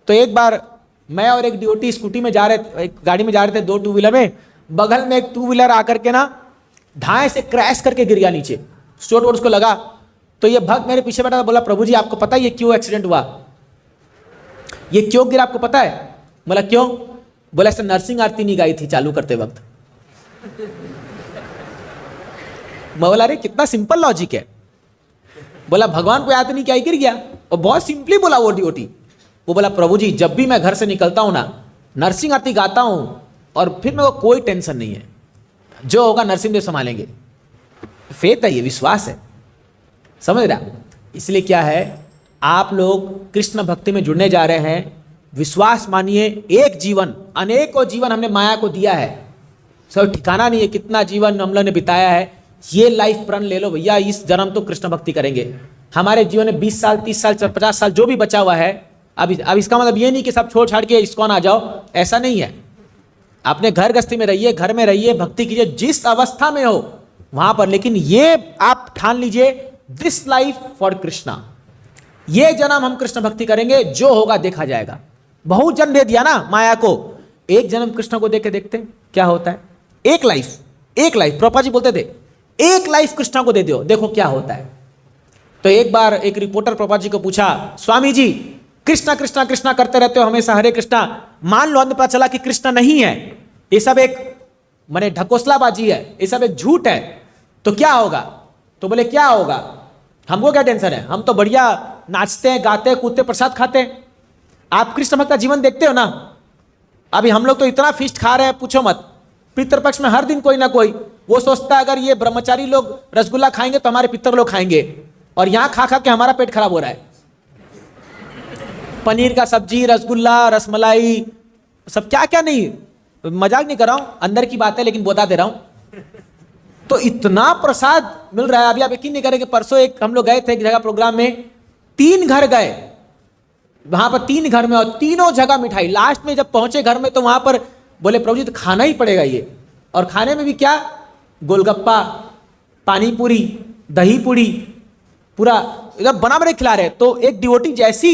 तो एक बार मैं और एक डिवोटी स्कूटी में जा रहे थे, एक गाड़ी में जा रहे थे, 2 टू व्हीलर में, बगल में एक 2 व्हीलर आकर के ना ढाई से क्रैश करके गिर गया नीचे, चोट वोट उसको लगा। तो ये भक्त मेरे पीछे बैठा था, बोला प्रभु जी आपको पता है ये क्यों एक्सीडेंट हुआ, ये क्यों गिरा आपको पता है? बोला क्यों? बोला ऐसे नरसिंह आरती नहीं गाई थी चालू करते वक्त। मैं बोला अरे कितना सिंपल लॉजिक है। बोला भगवान को याद नहीं क्या, गिर गया। और बहुत सिंपली बोला वो डिवोटी, वो बोला प्रभु जी जब भी मैं घर से निकलता हूं ना, नरसिंह आरती गाता हूं, और फिर मेरे को कोई टेंशन नहीं है, जो होगा नरसिंह देव संभालेंगे। फेथ है, ये विश्वास है, समझ रहा? इसलिए क्या है, आप लोग कृष्ण भक्ति में जुड़ने जा रहे हैं, विश्वास मानिए, एक जीवन, अनेकों जीवन हमने माया को दिया है, सब ठिकाना नहीं है कितना जीवन हम लोग ने बिताया है। ये लाइफ प्रण ले लो भैया, इस जन्म तो कृष्ण भक्ति करेंगे। हमारे जीवन में 20 साल 30 साल 50 साल जो भी बचा हुआ है, अब इसका मतलब ये नहीं कि सब छोड़ छाड़ के इस्कॉन आ जाओ, ऐसा नहीं है। अपने घर गृहस्थी में रहिए, घर में रहिए, भक्ति कीजिए जिस अवस्था में हो वहां पर, लेकिन ये आप ठान लीजिए दिस लाइफ फॉर कृष्णा, ये जन्म हम कृष्ण भक्ति करेंगे, जो होगा देखा जाएगा। बहुत जन्म दे दिया ना माया को, एक जन्म कृष्ण को देके देखते हैं क्या होता है। एक लाइफ प्रभुपाद जी बोलते थे, एक लाइफ कृष्ण को दे दो, देखो क्या होता है। तो एक बार एक रिपोर्टर प्रभुपाद जी को पूछा, स्वामी जी कृष्णा कृष्णा कृष्णा करते रहते हो हमेशा, हरे कृष्णा, मान लो हमें पता चला कि कृष्ण नहीं है, ये सब एक माने ढकोसलाबाजी है, ये सब एक झूठ है, तो क्या होगा? तो बोले क्या होगा, हमको क्या टेंशन है, हम तो बढ़िया नाचते हैं, गाते हैं, कूदते, प्रसाद खाते हैं। आप कृष्ण भक्त का जीवन देखते हो ना, अभी हम लोग तो इतना फीस्ट खा रहे हैं पूछो मत। पितृपक्ष में हर दिन कोई ना कोई वो सोचता है अगर ये ब्रह्मचारी लोग रसगुल्ला खाएंगे तो हमारे पितर लोग खाएंगे, और यहां खा खा के हमारा पेट खराब हो रहा है। पनीर का सब्जी, रसगुल्ला, रसमलाई, सब क्या क्या नहीं, मजाक नहीं कर रहा हूं, अंदर की बात है लेकिन बता दे रहा हूं। तो इतना प्रसाद मिल रहा है, अभी आप यकीन नहीं करेंगे, परसों एक हम लोग गए थे एक जगह प्रोग्राम में, 3 घर गए, वहां पर 3 घर में, और तीनों जगह मिठाई। लास्ट में जब पहुंचे घर में तो वहां पर बोले प्रभु जी तो खाना ही पड़ेगा ये, और खाने में भी क्या, गोलगप्पा, पानी पूरी, दही पूरी, पूरा एकदम बना बना खिला रहे। तो एक डिवोटी जैसी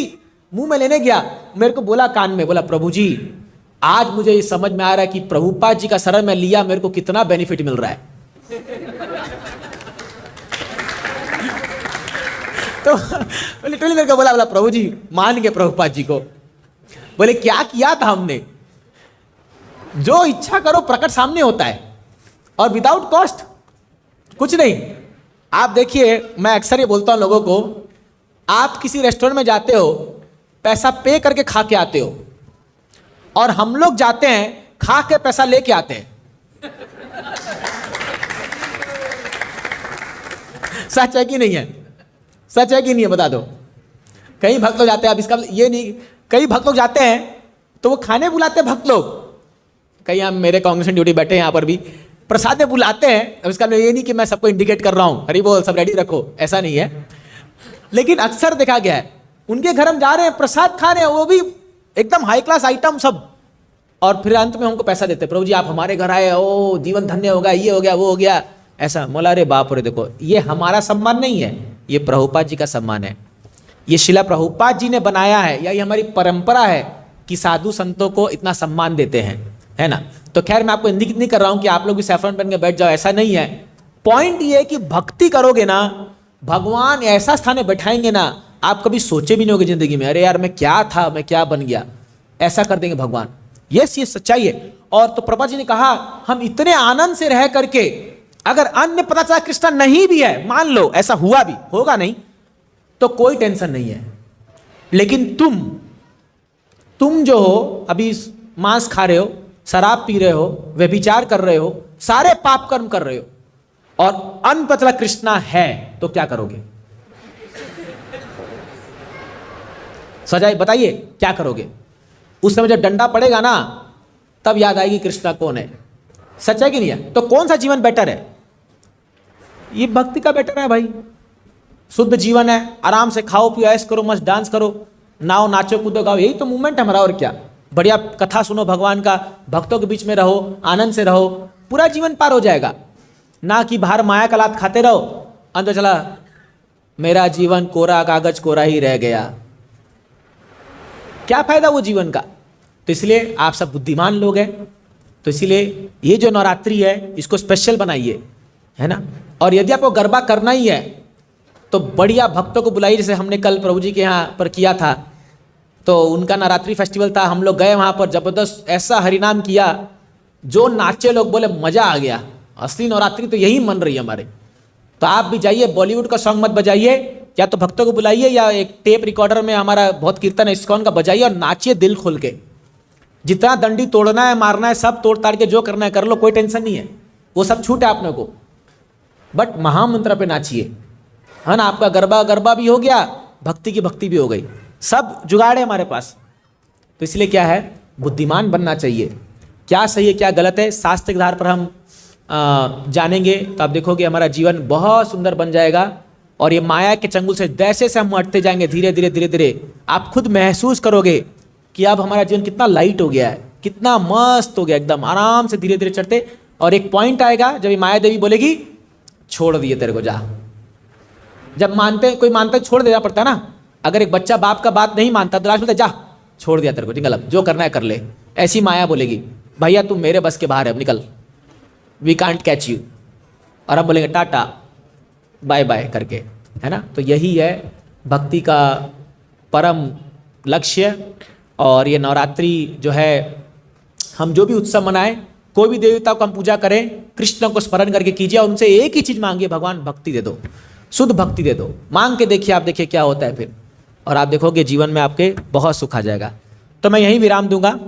मुंह में लेने गया, मेरे को बोला कान में, बोला प्रभु जी आज मुझे ये समझ में आ रहा है कि प्रभुपाद जी का शरण में लिया, मेरे को कितना बेनिफिट मिल रहा है। तो लिटरली मेरे को बोला प्रभु जी मान गए प्रभुपाद जी को। बोले क्या किया था हमने, जो इच्छा करो प्रकट सामने होता है, और विदाउट कॉस्ट कुछ नहीं। आप देखिए, मैं अक्सर ये बोलता हूं लोगों को, आप किसी रेस्टोरेंट में जाते हो, पैसा पे करके खा के आते हो, और हम लोग जाते हैं खा के पैसा लेके आते हैं। सच है कि नहीं है? सच है कि नहीं है, बता दो। कई भक्त लोग जाते हैं, अब इसका ये नहीं, कई भक्त लोग जाते हैं तो वो खाने बुलाते हैं भक्त लोग, कई हम मेरे कांग्रेस ड्यूटी बैठे हैं यहाँ पर भी, प्रसाद में बुलाते हैं। अब इसका ये नहीं कि मैं सबको इंडिकेट कर रहा हूँ, हरी बोल सब रेडी रखो, ऐसा नहीं है। लेकिन अक्सर देखा गया है उनके घर हम जा रहे हैं, प्रसाद खा रहे हैं, वो भी एकदम हाई क्लास आइटम सब, और फिर अंत में हमको पैसा देते, प्रभु जी आप हमारे घर आए, ओ जीवन धन्य हो गया, ये हो गया, वो हो गया, ऐसा। मोला रे बाप रे, देखो ये हमारा सम्मान नहीं है, ये प्रभुपाद जी का सम्मान है, ये शिला प्रभुपाद जी ने बनाया है, या ये हमारी परंपरा है कि साधु संतों को इतना सम्मान देते हैं, है ना। तो खैर मैं आपको इंगित नहीं कर रहा हूं कि आप लोग भी सैफरन पहन के बैठ जाओ, ऐसा नहीं है। पॉइंट ये है कि भक्ति करोगे ना, भगवान ऐसा स्थान में बैठाएंगे ना, आप कभी सोचे भी नहीं होगे जिंदगी में, अरे यार मैं क्या था, मैं क्या बन गया, ऐसा कर देंगे भगवान। ये सच्चाई है। और तो प्रभुपाद जी ने कहा हम इतने आनंद से रह करके, अगर अन्य पता चला कृष्णा नहीं भी है, मान लो ऐसा हुआ भी, होगा नहीं तो कोई टेंशन नहीं है, लेकिन तुम जो हो अभी मांस खा रहे हो, शराब पी रहे हो, व्यभिचार कर रहे हो, सारे पाप कर्म कर रहे हो, और अन्य पता चला कृष्णा है, तो क्या करोगे? सजाए बताइए क्या करोगे? उस समय जब डंडा पड़ेगा ना, तब याद आएगी कृष्णा कौन है। सच है कि नहीं है? तो कौन सा जीवन बेटर है? ये भक्ति का बेटर है भाई। शुद्ध जीवन है, आराम से खाओ पियो, ऐश करो, मस्त डांस करो, नाओ नाचो कूदो गाओ, यही तो मूवमेंट है हमारा, और क्या। बढ़िया कथा सुनो भगवान का, भक्तों के बीच में रहो, आनंद से रहो, पूरा जीवन पार हो जाएगा। ना कि बाहर माया का लात खाते रहो, अंदर चला मेरा जीवन कोरा कागज कोरा ही रह गया, क्या फायदा वो जीवन का। तो इसलिए आप सब बुद्धिमान लोग हैं, तो इसलिए ये जो नवरात्रि है इसको स्पेशल बनाइए, है ना। और यदि आपको गरबा करना ही है तो बढ़िया भक्तों को बुलाइए, जैसे हमने कल प्रभु जी के यहाँ पर किया था, तो उनका नवरात्रि फेस्टिवल था, हम लोग गए वहाँ पर, जबरदस्त ऐसा हरिनाम किया, जो नाचे लोग बोले मजा आ गया। असली नवरात्रि तो यही मन रही है हमारे। तो आप भी जाइए, बॉलीवुड का सॉन्ग मत बजाइए, या तो भक्तों को बुलाइए या एक टेप रिकॉर्डर में हमारा बहुत कीर्तन है इस्कॉन का बजाइए, और नाचिए दिल खोल के। जितना डंडी तोड़ना है, मारना है, सब तोड़ ताड़ के जो करना है कर लो, कोई टेंशन नहीं है, वो सब छूट है अपने को। बट महामंत्र पे नाचिए, है ना। आपका गरबा भी हो गया, भक्ति की भक्ति भी हो गई, सब जुगाड़ है हमारे पास। तो इसलिए क्या है, बुद्धिमान बनना चाहिए, क्या सही है क्या गलत है, शास्त्र के आधार पर हम जानेंगे, तो आप देखोगे हमारा जीवन बहुत सुंदर बन जाएगा। और ये माया के चंगुल से जैसे से हम हटते जाएंगे, धीरे धीरे धीरे धीरे आप खुद महसूस करोगे कि अब हमारा जीवन कितना लाइट हो गया है, कितना मस्त हो गया, एकदम आराम से धीरे धीरे चढ़ते। और एक पॉइंट आएगा जब ये माया देवी बोलेगी छोड़ दिए तेरे को, जा। जब मानते कोई मानता है छोड़ देना पड़ता है ना। अगर एक बच्चा बाप का बात नहीं मानता तो लास्ट बोलता जा छोड़ दिया तेरे को, निकल, अब जो करना है कर ले। ऐसी माया बोलेगी भैया तू मेरे बस के बाहर है, अब निकल, वी कांट कैच यू। और हम बोलेंगे टाटा बाय बाय करके, है ना। तो यही है भक्ति का परम लक्ष्य। और ये नवरात्रि जो है, हम जो भी उत्सव मनाएं, कोई भी देवता को हम पूजा करें, कृष्ण को स्मरण करके कीजिए, और उनसे एक ही चीज़ मांगिए, भगवान भक्ति दे दो, शुद्ध भक्ति दे दो। मांग के देखिए, आप देखिए क्या होता है फिर, और आप देखोगे जीवन में आपके बहुत सुख आ जाएगा। तो मैं यहीं विराम दूंगा।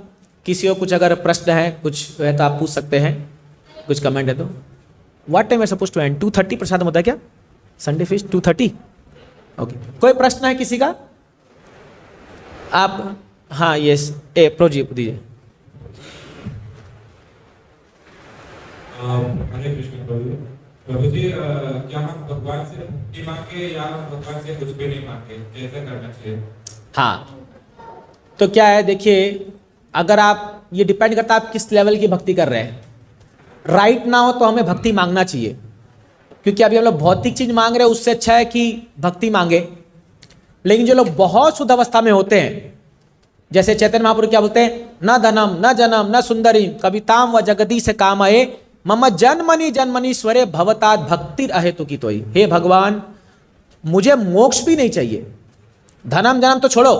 किसी को कुछ अगर प्रश्न है, कुछ है तो आप पूछ सकते हैं, कुछ कमेंट है तो। व्हाट टाइम है सपोज टू एंड? 2:30 प्रसाद होता है क्या? Sunday fish 2:30? ओके, कोई प्रश्न है किसी का? आप, हाँ यस, प्रोजीप दीजिए। हरे कृष्ण प्रभु जी, क्या हम भगवान से मुक्ति मांगे या भगवान से कुछ भी नहीं मांगे, कैसे करना चाहिए? हाँ, तो क्या है देखिए, अगर आप, ये डिपेंड करता है आप किस लेवल की भक्ति कर रहे हैं। राइट ना हो तो हमें भक्ति मांगना चाहिए, क्योंकि अभी हम लोग भौतिक चीज मांग रहे हैं, उससे अच्छा है कि भक्ति मांगे। लेकिन जो लोग बहुत शुद्ध अवस्था में होते हैं, जैसे चैतन्य महाप्रभु क्या बोलते हैं, न धनम न जनम न सुंदरी कविताम व जगदी से काम आए, मम जन्मनि जन्मनीश्वरे भवतात भक्ति अहेतु की तोई। हे भगवान, मुझे मोक्ष भी नहीं चाहिए, धनम जन्म तो छोड़ो,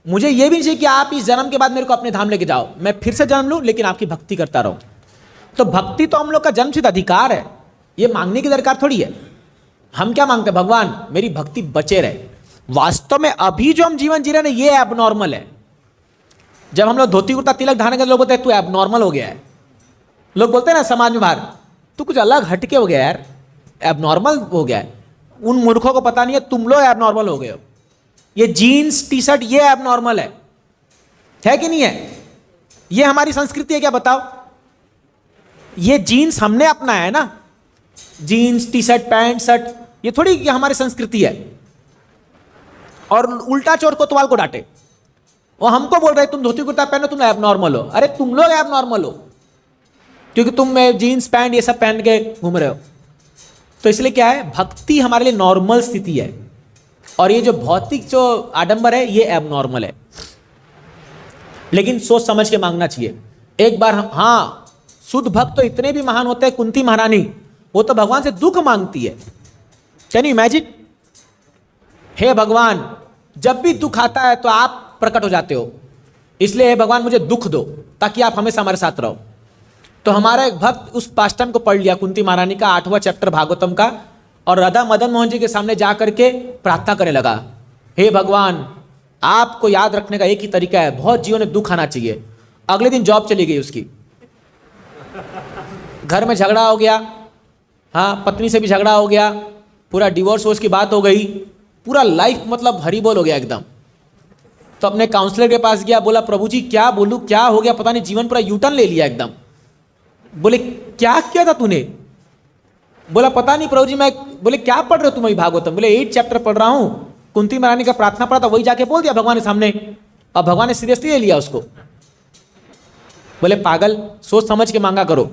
मुझे ये भी नहीं चाहिए कि आप इस जन्म के बाद मेरे को अपने धाम लेके जाओ, मैं फिर से जन्म लूं लेकिन आपकी भक्ति करता रहूं। तो भक्ति तो हम लोग का जन्मसिद्ध अधिकार है, ये मांगने की दरकार थोड़ी है। हम क्या मांगते हैं, भगवान मेरी भक्ति बचे रहे। वास्तव में अभी जो हम जीवन जी रहे हैं ये एबनॉर्मल है। जब हम लोग धोती कुर्ता तिलक धारण करते, लोग बोलते हैं तू एबनॉर्मल हो गया है। लोग बोलते हैं ना समाज में बाहर, तू कुछ अलग हटके हो गया यार, एबनॉर्मल हो गया है। उन मूर्खों को पता नहीं है तुम लोग एबनॉर्मल हो गए हो। ये जीन्स टी शर्ट ये एबनॉर्मल है कि नहीं है? ये हमारी संस्कृति है क्या बताओ? ये जीन्स हमने अपनाया है ना, jeans T shirt pant shirt, ये थोड़ी कि हमारी संस्कृति है। और उल्टा चोर कोतवाल को डांटे, वो हमको बोल रहे तुम धोती कुर्ता पहनो, तुम एबनॉर्मल हो। अरे तुम लोग एबनॉर्मल हो क्योंकि तुम जीन्स पैंट ये सब पहन के घूम रहे हो। तो इसलिए क्या है, भक्ति हमारे लिए नॉर्मल स्थिति है, और ये जो भौतिक जो आडंबर है ये एबनॉर्मल है। लेकिन सोच समझ के मांगना चाहिए। एक बार हम, हाँ, शुद्ध भक्त तो इतने भी महान होते हैं, कुंती महारानी वो तो भगवान से दुख मांगती है। Can you imagine? हे भगवान, जब भी दुख आता है तो आप प्रकट हो जाते हो, इसलिए हे भगवान मुझे दुख दो ताकि आप हमेशा हमारे साथ रहो। तो हमारा एक भक्त उस पास्टम को पढ़ लिया, कुंती महारानी का 8वां चैप्टर भागवतम का, और राधा मदन मोहन जी के सामने जा करके प्रार्थना करने लगा, हे भगवान आपको याद रखने का एक ही तरीका है, बहुत जीवन में दुख आना चाहिए। अगले दिन जॉब चली गई उसकी, घर में झगड़ा हो गया, हाँ पत्नी से भी झगड़ा हो गया, पूरा डिवोर्स की बात हो गई, पूरा लाइफ मतलब हरी बोल हो गया एकदम। तो अपने काउंसलर के पास गया, बोला प्रभु जी क्या बोलूं, क्या हो गया पता नहीं, जीवन पूरा यूटर्न ले लिया एकदम। बोले क्या किया था तूने? बोला पता नहीं प्रभु जी मैं। बोले क्या पढ़ रहे हो तुम अभी भागवतम? बोले 8 चैप्टर पढ़ रहा हूं, कुंती महारानी का प्रार्थना पढ़ा था, वही जाके बोल दिया भगवान के सामने, और भगवान ने सीरियसली ले लिया उसको। बोले पागल, सोच समझ के मांगा करो,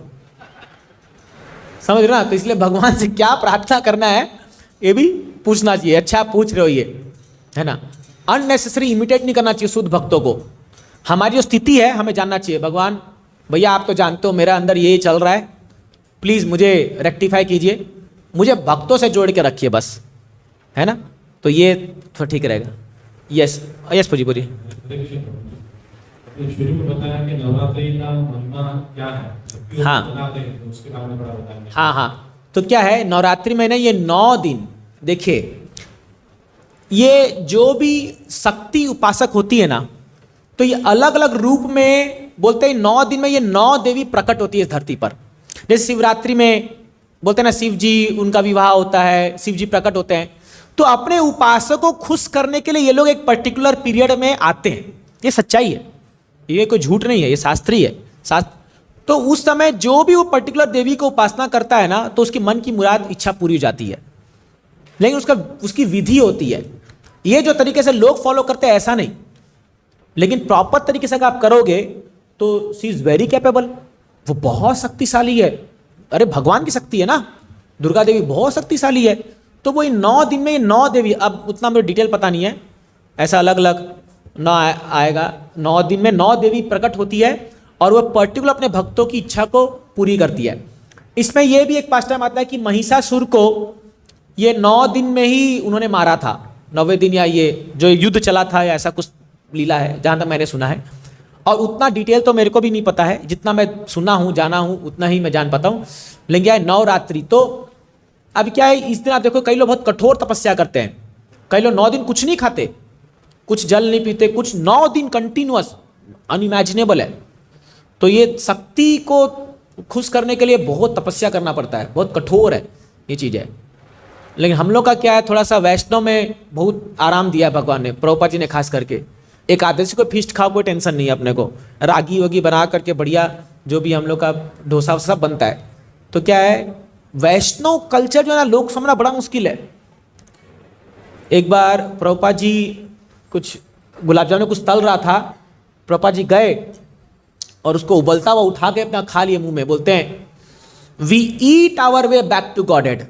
समझ रहे ना? तो इसलिए भगवान से क्या प्रार्थना करना है ये भी पूछना चाहिए। अच्छा आप पूछ रहे हो, ये है ना, अननेसेसरी इमिटेट नहीं करना चाहिए शुद्ध भक्तों को। हमारी जो स्थिति है हमें जानना चाहिए, भगवान भैया आप तो जानते हो मेरा अंदर ये चल रहा है, प्लीज़ मुझे रेक्टिफाई कीजिए, मुझे भक्तों से जोड़ के रखिए बस, है ना? तो ये थोड़ा ठीक रहेगा। यस यस पूजी बोलिए। शुरू में बताया कि नवरात्रि का महिमा क्या है, हाँ बताते हैं तो उसके बारे में बड़ा बताएंगे। हाँ, तो क्या है नवरात्रि में ना, ये 9 दिन देखिए, ये जो भी शक्ति उपासक होती है ना, तो ये अलग अलग रूप में बोलते हैं 9 दिन में ये 9 देवी प्रकट होती है इस धरती पर। जैसे शिवरात्रि में बोलते हैं ना शिव जी, उनका विवाह होता है, शिव जी प्रकट होते हैं। तो अपने उपासक को खुश करने के लिए ये लोग एक पर्टिकुलर पीरियड में आते हैं, ये सच्चाई है, ये कोई झूठ नहीं है, ये शास्त्रीय है शास्त्र। तो उस समय जो भी वो पर्टिकुलर देवी को उपासना करता है ना, तो उसकी मन की मुराद इच्छा पूरी हो जाती है। लेकिन उसकी विधि होती है, ये जो तरीके से लोग फॉलो करते हैं ऐसा नहीं, लेकिन प्रॉपर तरीके से अगर आप करोगे तो शी इज वेरी कैपेबल, वो बहुत शक्तिशाली है। अरे भगवान की शक्ति है ना, दुर्गा देवी बहुत शक्तिशाली है। तो वो 9 दिन में ये 9 देवी, अब उतना मुझे डिटेल पता नहीं है, ऐसा अलग अलग 9 आएगा। 9 दिन में 9 देवी प्रकट होती है और वो पर्टिकुलर अपने भक्तों की इच्छा को पूरी करती है। इसमें यह भी एक पास्ट टाइम आता है कि महिषासुर को ये 9 दिन में ही उन्होंने मारा था, 9वें दिन, या ये जो युद्ध चला था या ऐसा कुछ लीला है जहाँ तक मैंने सुना है। और उतना डिटेल तो मेरे को भी नहीं पता है, जितना मैं सुना हूँ जाना हूँ उतना ही मैं जान पाता हूँ। लेकिन क्या है नवरात्रि, तो अब क्या है इस दिन आप देखो कई लोग बहुत कठोर तपस्या करते हैं, कई लोग 9 दिन कुछ नहीं खाते, कुछ जल नहीं पीते, कुछ 9 दिन कंटिन्यूअस, अनइमेजिनेबल है। तो ये शक्ति को खुश करने के लिए बहुत तपस्या करना पड़ता है, बहुत कठोर है ये चीज़ है। लेकिन हम लोग का क्या है, थोड़ा सा वैष्णव में बहुत आराम दिया भगवान ने, प्रभुपाद जी ने खास करके। एकादशी को फीस्ट खाओ, कोई टेंशन नहीं है अपने को, रागी वगी बना करके बढ़िया जो भी हम लोग का डोसा सब बनता है। तो क्या है वैष्णव कल्चर जो है ना, लोग समझना बड़ा मुश्किल है। एक बार प्रभुपाद जी कुछ गुलाब जामुन कुछ तल रहा था, प्रभुपाद जी गए और उसको उबलता हुआ उठा के अपना खा लिए मुंह में, बोलते हैं we eat our way back to Godhead,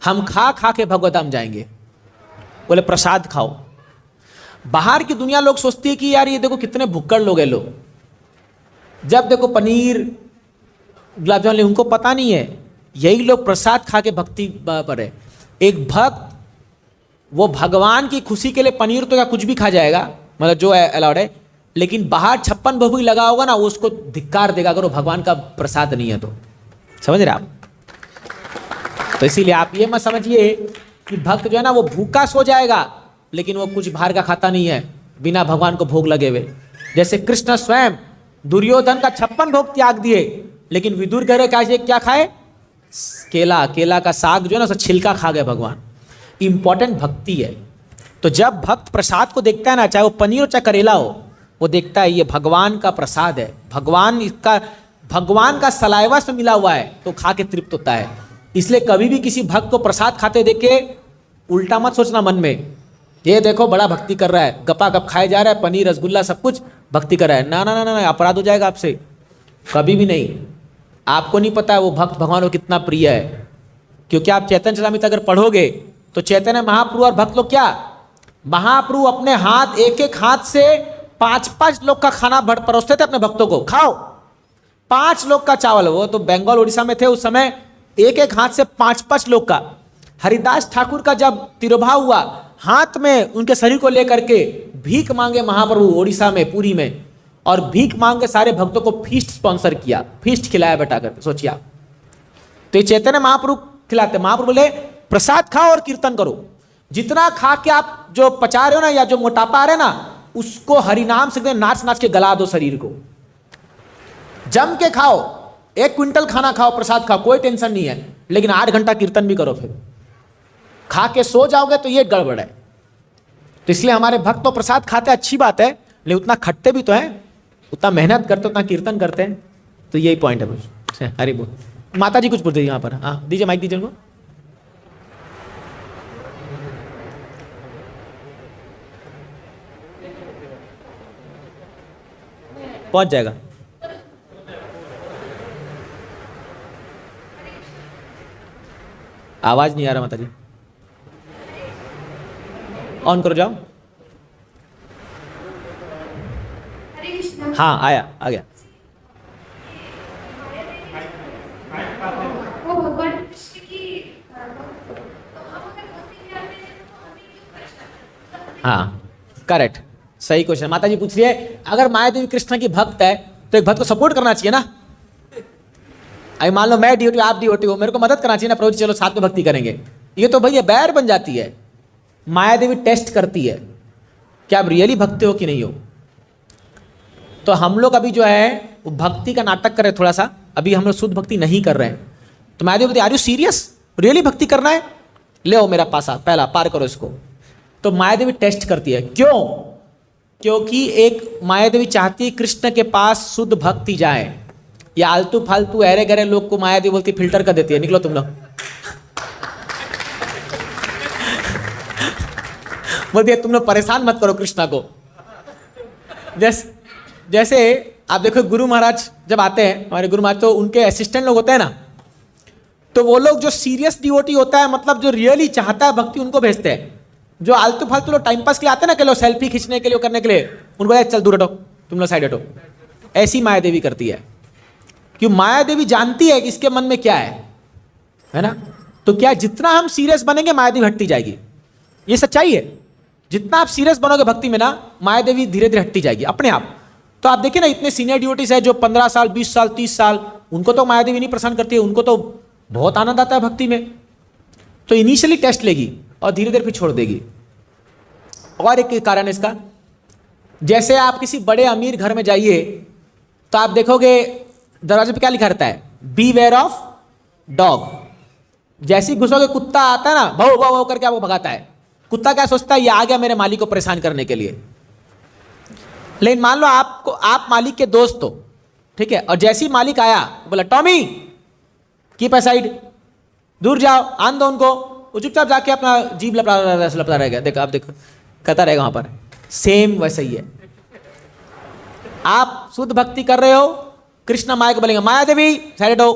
हम खा खा के भगवत धाम जाएंगे। बोले प्रसाद खाओ। बाहर की दुनिया लोग सोचती है कि यार ये देखो कितने भुक्कड़ लोग हैं लोग, जब देखो पनीर गुलाब जामुन, उनको पता नहीं है यही लोग प्रसाद खा के भक्ति पर है। एक भक्त वो भगवान की खुशी के लिए पनीर तो क्या कुछ भी खा जाएगा, मतलब जो है अलाउड है, लेकिन बाहर 56 भोग लगा होगा ना, वो उसको धिक्कार देगा अगर वो भगवान का प्रसाद नहीं है तो। समझ रहे आप? तो इसीलिए आप ये मत समझिए कि भक्त जो है ना वो भूखा सो जाएगा लेकिन वो कुछ बाहर का खाता नहीं है बिना भगवान को भोग लगे हुए। जैसे कृष्ण स्वयं दुर्योधन का 56 भोग त्याग दिए, लेकिन विदुर कह रहे क्या खाए, केला का साग जो है ना उसका छिलका खा गए भगवान। इंपॉर्टेंट भक्ति है। तो जब भक्त प्रसाद को देखता है ना, चाहे वो पनीर हो चाहे करेला हो, वो देखता है ये भगवान का प्रसाद है, भगवान का सलाइवा से मिला हुआ है, तो खा के तृप्त होता है। इसलिए कभी भी किसी भक्त को प्रसाद खाते देख के उल्टा मत सोचना मन में, ये देखो बड़ा भक्ति कर रहा है, गपा गप खाए जा रहा है, पनीर रसगुल्ला सब कुछ भक्ति कर रहा है। ना ना ना ना, अपराध हो जाएगा आपसे, कभी भी नहीं। आपको नहीं पता है वो भक्त भगवान को कितना प्रिय है, क्योंकि आप चैतन्य चरितामृत अगर पढ़ोगे तो चैतन्य महाप्रभु और भक्त लोग क्या, महाप्रभु अपने हाथ, एक एक हाथ से 5-5 लोग का खाना परोसते थे अपने भक्तों को, खाओ 5 लोग का चावल। वो तो बंगाल उड़ीसा में थे उस समय, एक एक हाथ से 5-5 लोग का। हरिदास ठाकुर का जब तिरोभाव हुआ, हाथ में उनके शरीर को लेकर के भीख मांगे महाप्रभु उड़ीसा में, पुरी में, और भीख मांग के सारे भक्तों को फीस्ट स्पॉन्सर किया, फीस्ट खिलाया बेटा करके, सोचिए आप। तो ये चैतन्य महाप्रभु खिलाते, महाप्रभु बोले प्रसाद खाओ और कीर्तन करो, जितना खा के आप जो पचा रहे हो ना, या जो मोटापा आ रहा है ना, उसको हरिनाम से नाच नाच के गला दो, शरीर को जम के खाओ, 1 क्विंटल खाना खाओ, प्रसाद खाओ, कोई टेंशन नहीं है, लेकिन 8 घंटा कीर्तन भी करो। फिर खा के सो जाओगे तो ये गड़बड़ है। तो इसलिए हमारे भक्त तो प्रसाद खाते अच्छी बात है, लेकिन उतना खट्टे भी तो हैं, उतना मेहनत करते, उतना कीर्तन करते हैं। तो यही पॉइंट है मुझे। अरे बोल माता जी कुछ बोलते हैं यहाँ पर, हाँ दीजिए माइक दीजिए उनको। पहुंच जाएगा। आवाज नहीं आ रहा माता जी, ऑन करो जाओ। हाँ आया, आ गया। वो भगवान कृष्ण की तो हम अगर भक्ति में आते हैं तो हमें क्यों परेशान। हाँ करेक्ट, सही क्वेश्चन माता जी पूछ रही है। अगर माया देवी कृष्ण की भक्त है तो एक भक्त को सपोर्ट करना चाहिए ना। अभी मान लो मैं ड्यूटी, आप ड्यूटी हो, मेरे को मदद करना चाहिए ना, प्रभु जी चलो साथ में भक्ति करेंगे। ये तो भैया बैर बन जाती है। माया देवी टेस्ट करती है कि आप रियली भक्ति हो कि नहीं हो। तो हम लोग अभी जो है वो भक्ति का नाटक कर रहे हैं थोड़ा सा, अभी हम लोग शुद्ध भक्ति नहीं कर रहे हैं। तो माया देवी बोलती आर यू सीरियस, रियली भक्ति करना है, ले आओ मेरा पासा, पहला पार करो इसको। तो माया देवी टेस्ट करती है, क्यों? क्योंकि एक माया देवी चाहती है कृष्ण के पास शुद्ध भक्ति जाए। या आलतू फालतू अरे गरे लोग को माया देवी बोलती फिल्टर कर देती है, निकलो तुम लोग। बोलती है तुम लोग परेशान मत करो कृष्णा को। जैसे आप देखो गुरु महाराज जब आते हैं, हमारे गुरु महाराज, तो उनके असिस्टेंट लोग होते हैं ना, तो वो लोग जो सीरियस डिवोटी होता है, मतलब जो रियली चाहता है भक्ति, उनको भेजते हैं। जो आलतू फालतू लोग टाइम पास के लिए आते हैं ना, कि लोग सेल्फी खींचने के लिए, करने के लिए, उनको बोले चल दूर हटो, तुम लोग साइड हटो। ऐसी माया देवी करती है, क्यों? माया देवी जानती है कि इसके मन में क्या है ना। तो क्या जितना हम सीरियस बनेंगे माया देवी हटती जाएगी, ये सच्चाई है। जितना आप सीरियस बनोगे भक्ति में ना, माया देवी धीरे धीरे हटती जाएगी अपने आप। तो आप देखिए ना, इतने सीनियर डिवोटीज है जो 15 साल 20 साल 30 साल, उनको तो माया देवी नहीं प्रसन्न करती है, उनको तो बहुत आनंद आता है भक्ति में। तो इनिशियली टेस्ट लेगी और धीरे धीरे फिर छोड़ देगी। और एक कारण इसका, जैसे आप किसी बड़े अमीर घर में जाइए तो आप देखोगे दरवाजे पे क्या लिखा रहता है, बी वेयर ऑफ डॉग। जैसे ही घुसोगे कुत्ता आता है ना, भाव भाव करके आपको भगाता है। कुत्ता क्या सोचता है, ये आ गया मेरे मालिक को परेशान करने के लिए। लेकिन मान लो आप मालिक के दोस्त हो, ठीक है, और जैसे ही मालिक आया बोला टॉमी कीप असाइड, दूर जाओ, आन दो उनको, वो चुपचाप जाके अपना जीभ लपटा रहेगा। देखो आप देखो कहता रहेगा वहां पर। सेम वैसा ही है, आप शुद्ध भक्ति कर रहे हो, कृष्ण माया को बोलेंगे माया देवी साइड हो,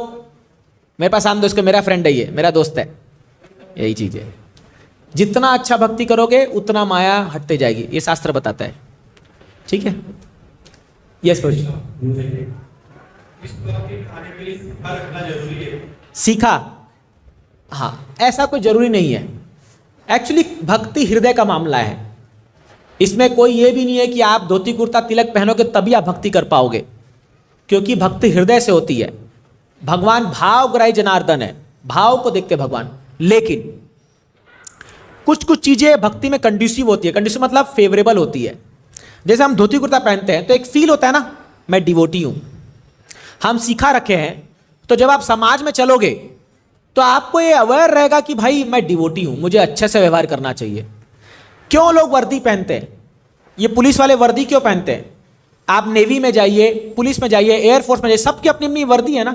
मेरे पास आन दो इसको, मेरा फ्रेंड है ये, मेरा दोस्त है। यही चीज है, जितना अच्छा भक्ति करोगे उतना माया हटते जाएगी, ये शास्त्र बताता है। ठीक है, यस प्रभु। सीखा, हाँ ऐसा कोई जरूरी नहीं है। एक्चुअली भक्ति हृदय का मामला है, इसमें कोई ये भी नहीं है कि आप धोती कुर्ता तिलक पहनोगे तभी आप भक्ति कर पाओगे, क्योंकि भक्ति हृदय से होती है। भगवान भावग्राही जनार्दन है, भाव को देखते भगवान। लेकिन कुछ कुछ चीजें भक्ति में कंड्यूसिव होती है, कंड्यूसिव मतलब फेवरेबल होती है। जैसे हम धोती कुर्ता पहनते हैं तो एक फील होता है ना, मैं डिवोटी हूं, हम सीखा रखे हैं। तो जब आप समाज में चलोगे तो आपको ये अवेयर रहेगा कि भाई मैं डिवोटी हूं, मुझे अच्छे से व्यवहार करना चाहिए। क्यों लोग वर्दी पहनते हैं? ये पुलिस वाले वर्दी क्यों पहनते हैं? आप नेवी में जाइए, पुलिस में जाइए, एयरफोर्स में जाइए, सबकी अपनी अपनी वर्दी है ना।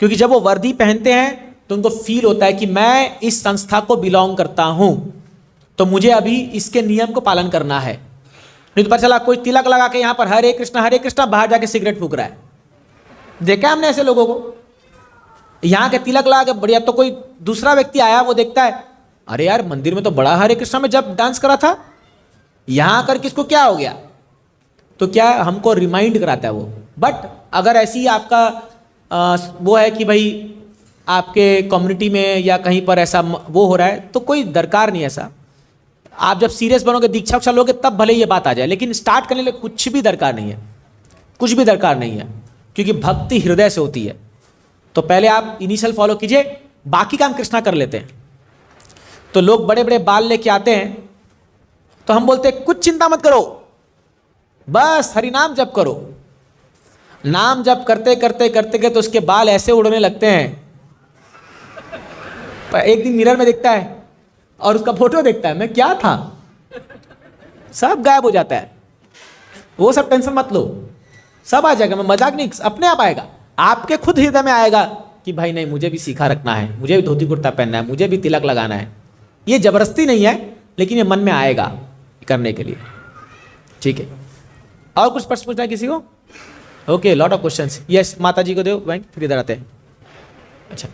क्योंकि जब वो वर्दी पहनते हैं तो उनको फील होता है कि मैं इस संस्था को बिलोंग करता हूं, तो मुझे अभी इसके नियम को पालन करना है। नहीं तो पता चला कोई तिलक लगा के यहां पर हरे कृष्णा बाहर जाके सिगरेट फूक रहा है। देखा हमने ऐसे लोगों को, यहां के तिलक लगा के बढ़िया, तो कोई दूसरा व्यक्ति आया, वो देखता है अरे यार मंदिर में तो बड़ा हरे कृष्णा में जब डांस करा था, यहां आकर किसको क्या हो गया? तो क्या हमको रिमाइंड कराता है वो। बट अगर ऐसी आपका वो है कि भाई आपके कम्युनिटी में या कहीं पर ऐसा वो हो रहा है, तो कोई दरकार नहीं ऐसा। आप जब सीरियस बनोगे, दीक्षा उक्षा लोगे, तब भले ये बात आ जाए, लेकिन स्टार्ट करने के लिए कुछ भी दरकार नहीं है, कुछ भी दरकार नहीं है, क्योंकि भक्ति हृदय से होती है। तो पहले आप इनिशियल फॉलो कीजिए, बाकी काम कृष्णा कर लेते हैं। तो लोग बड़े बड़े बाल लेके आते हैं, तो हम बोलते हैं कुछ चिंता मत करो, बस हरि नाम जप करो। नाम जप करते करते करते करते तो उसके बाल ऐसे उड़ने लगते हैं। पर एक दिन मिरर में देखता है और उसका फोटो देखता है, मैं क्या था, सब गायब हो जाता है। वो सब टेंशन मत लो, सब आ जाएगा। मैं मजाक नहीं, अपने आप आएगा, आपके खुद हृदय में आएगा कि भाई नहीं, मुझे भी सीखा रखना है, मुझे भी धोती कुर्ता पहनना है, मुझे भी तिलक लगाना है। ये जबरदस्ती नहीं है, लेकिन ये मन में आएगा करने के लिए। ठीक है, और कुछ प्रश्न पूछना है किसी को? Okay, lot of questions. Yes, माता जी को दो बैंक, फिर इधर आते हैं। अच्छा,